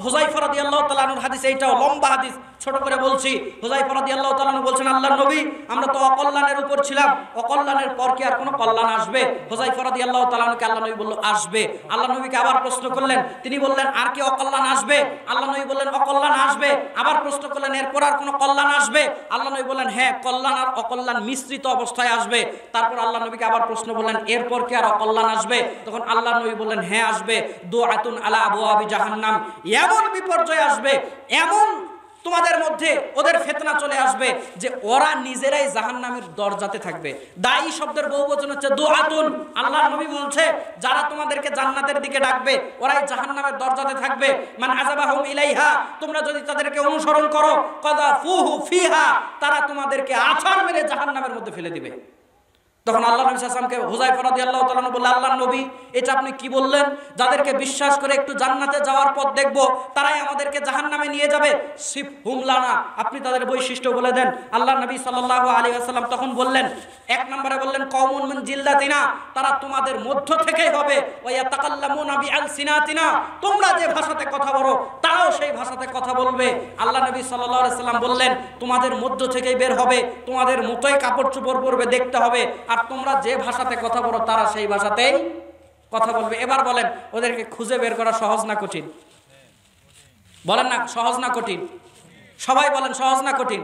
হুযায়ফা রাদিয়াল্লাহু তাআলা আনহুর হাদিস, এইটাও লম্বা হাদিস, ছোট করে বলছি। হুযায়ফা রাদিয়াল্লাহু তাআলা আনহু বলছেন, আল্লাহর নবী আমরা তো অকল্যাণের উপর ছিলাম, অকল্যাণের পর কি আর কোনো কল্যাণ আসবে? হুযায়ফা রাদিয়াল্লাহু তাআলা আনহুকে আল্লাহর নবী বলল আসবে। আল্লাহর নবীকে আবার প্রশ্ন করলেন, তিনি বললেন আর কি অকল্যাণ আসবে? আল্লাহর নবী বললেন অকল্যাণ আসবে। আবার প্রশ্ন করলেন এরপর আর কোনো কল্যাণ আসবে? আল্লাহর নবী বললেন হ্যাঁ, কল্যাণ আর অকল্যাণ মিশ্রিত অবস্থায় আসবে। তারপর আল্লাহর নবীকে আবার প্রশ্ন বললেন এরপর কি আর অকল্যাণ আসবে? তখন আল্লাহর নবী বললেন হ্যাঁ আসবে, দুআতুন আলা আবওয়াবি জাহান্নাম, এমন বিপর্যয় আসবে, এমন তোমাদের মধ্যে ওদের ফিতনা চলে আসবে যে ওরা নিজেরাই জাহান্নামের দরজাতে থাকবে। দায়ী শব্দের বহুবচন হচ্ছে দুআতুন। আল্লাহর নবী বলছে যারা তোমাদেরকে জান্নাতের দিকে ডাকবে ওরাই জাহান্নামের দরজাতে থাকবে। মান আযাবাহুম ইলাইহা, তোমরা যদি তাদেরকে অনুসরণ করো, কাযাফুহু ফিহা, তারা তোমাদেরকে আছাড় মেরে জাহান্নামের মধ্যে ফেলে দিবে। তখন আল্লাহ নবী সাল্লাল্লাহু আলাইহি ওয়াসাল্লামকে হুযায়ফা রাদিয়াল্লাহু তাআলা বললেন, আল্লাহর নবী এটা আপনি কি বললেন? যাদেরকে বিশ্বাস করে একটু জান্নাতে যাওয়ার পথ দেখব তারাই আমাদেরকে জাহান্নামে নিয়ে যাবে। সিফহুম লানা, আপনি তাদের বৈশিষ্ট্য বলে দেন। আল্লাহর নবী সাল্লাল্লাহু আলাইহি ওয়াসাল্লাম তখন বললেন, এক নম্বরে বললেন কওমুন মিন জিল্লাতিনা, তারা তোমাদের মধ্য থেকেই হবে, ওয়া ইয়াতাকাল্লামুনা বিআলসিনাতিনা, তোমরা যে ভাষাতে কথা বলো তারাও সেই ভাষাতে কথা বলবে। আল্লাহ নবী সাল্লাল্লাহু আলাইহি ওয়াসাল্লাম বললেন তোমাদের মধ্য থেকেই বের হবে, তোমাদের মতোই কাপড় চোপড় পরবে, দেখতে হবে, আর তোমরা যে ভাষাতে কথা বলো তারা সেই ভাষাতেই কথা বলবে। এবার বলেন ওদেরকে খুঁজে বের করা সহজ না কঠিন? বলেন না সহজ না কঠিন? সবাই বলেন সহজ না কঠিন?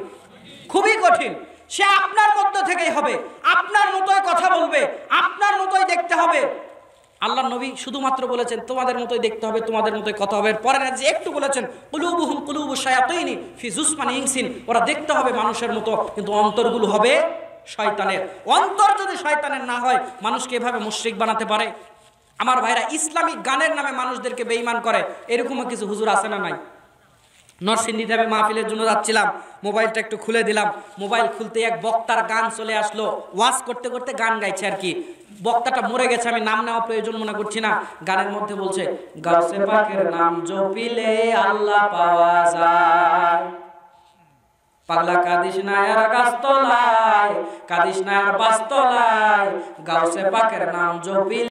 খুবই কঠিন। সে আপনার মধ্য থেকেই হবে, আপনার মতোই কথা বলবে, আপনার মতোই দেখতে হবে। আল্লাহর নবী শুধুমাত্র বলেছেন তোমাদের মতোই দেখতে হবে, তোমাদের মতোই কথা হবে। পরের যে একটু বলেছেন কুলুবুহুম কুলুবু শায়াতিনি ফি জুসমানি ইনসিন, ওরা দেখতে হবে মানুষের মতো কিন্তু অন্তরগুলো হবে শয়তানের। অন্তর যদি শয়তানের না হয় মানুষকে এভাবে মুশরিক বানাতে পারে? আমার ভাইরা, ইসলামিক গানের নামে মানুষদেরকে বেঈমান করে, এরকমও কিছু হুজুর আছে না নাই? নরসিংদীতে আমি মাহফিলের জন্য যাচ্ছিলাম, মোবাইলটা একটু খুলে দিলাম, মোবাইল খুলতে এক বক্তার গান চলে আসলো, ওয়াজ করতে করতে গান গাইছে আর কি। বক্তাটা মরে গেছে, আমি নাম নেওয়া প্রয়োজন মনে করছি না। গানের মধ্যে বলছে গাউসে পাকের নাম জপিলে আল্লাহ পাওয়া যায়, পাগলা কাদিস নায়ার গাছতলায়, কাদিস নায়ার বাসতলায়, গাউসে পাকের নাম জপিলে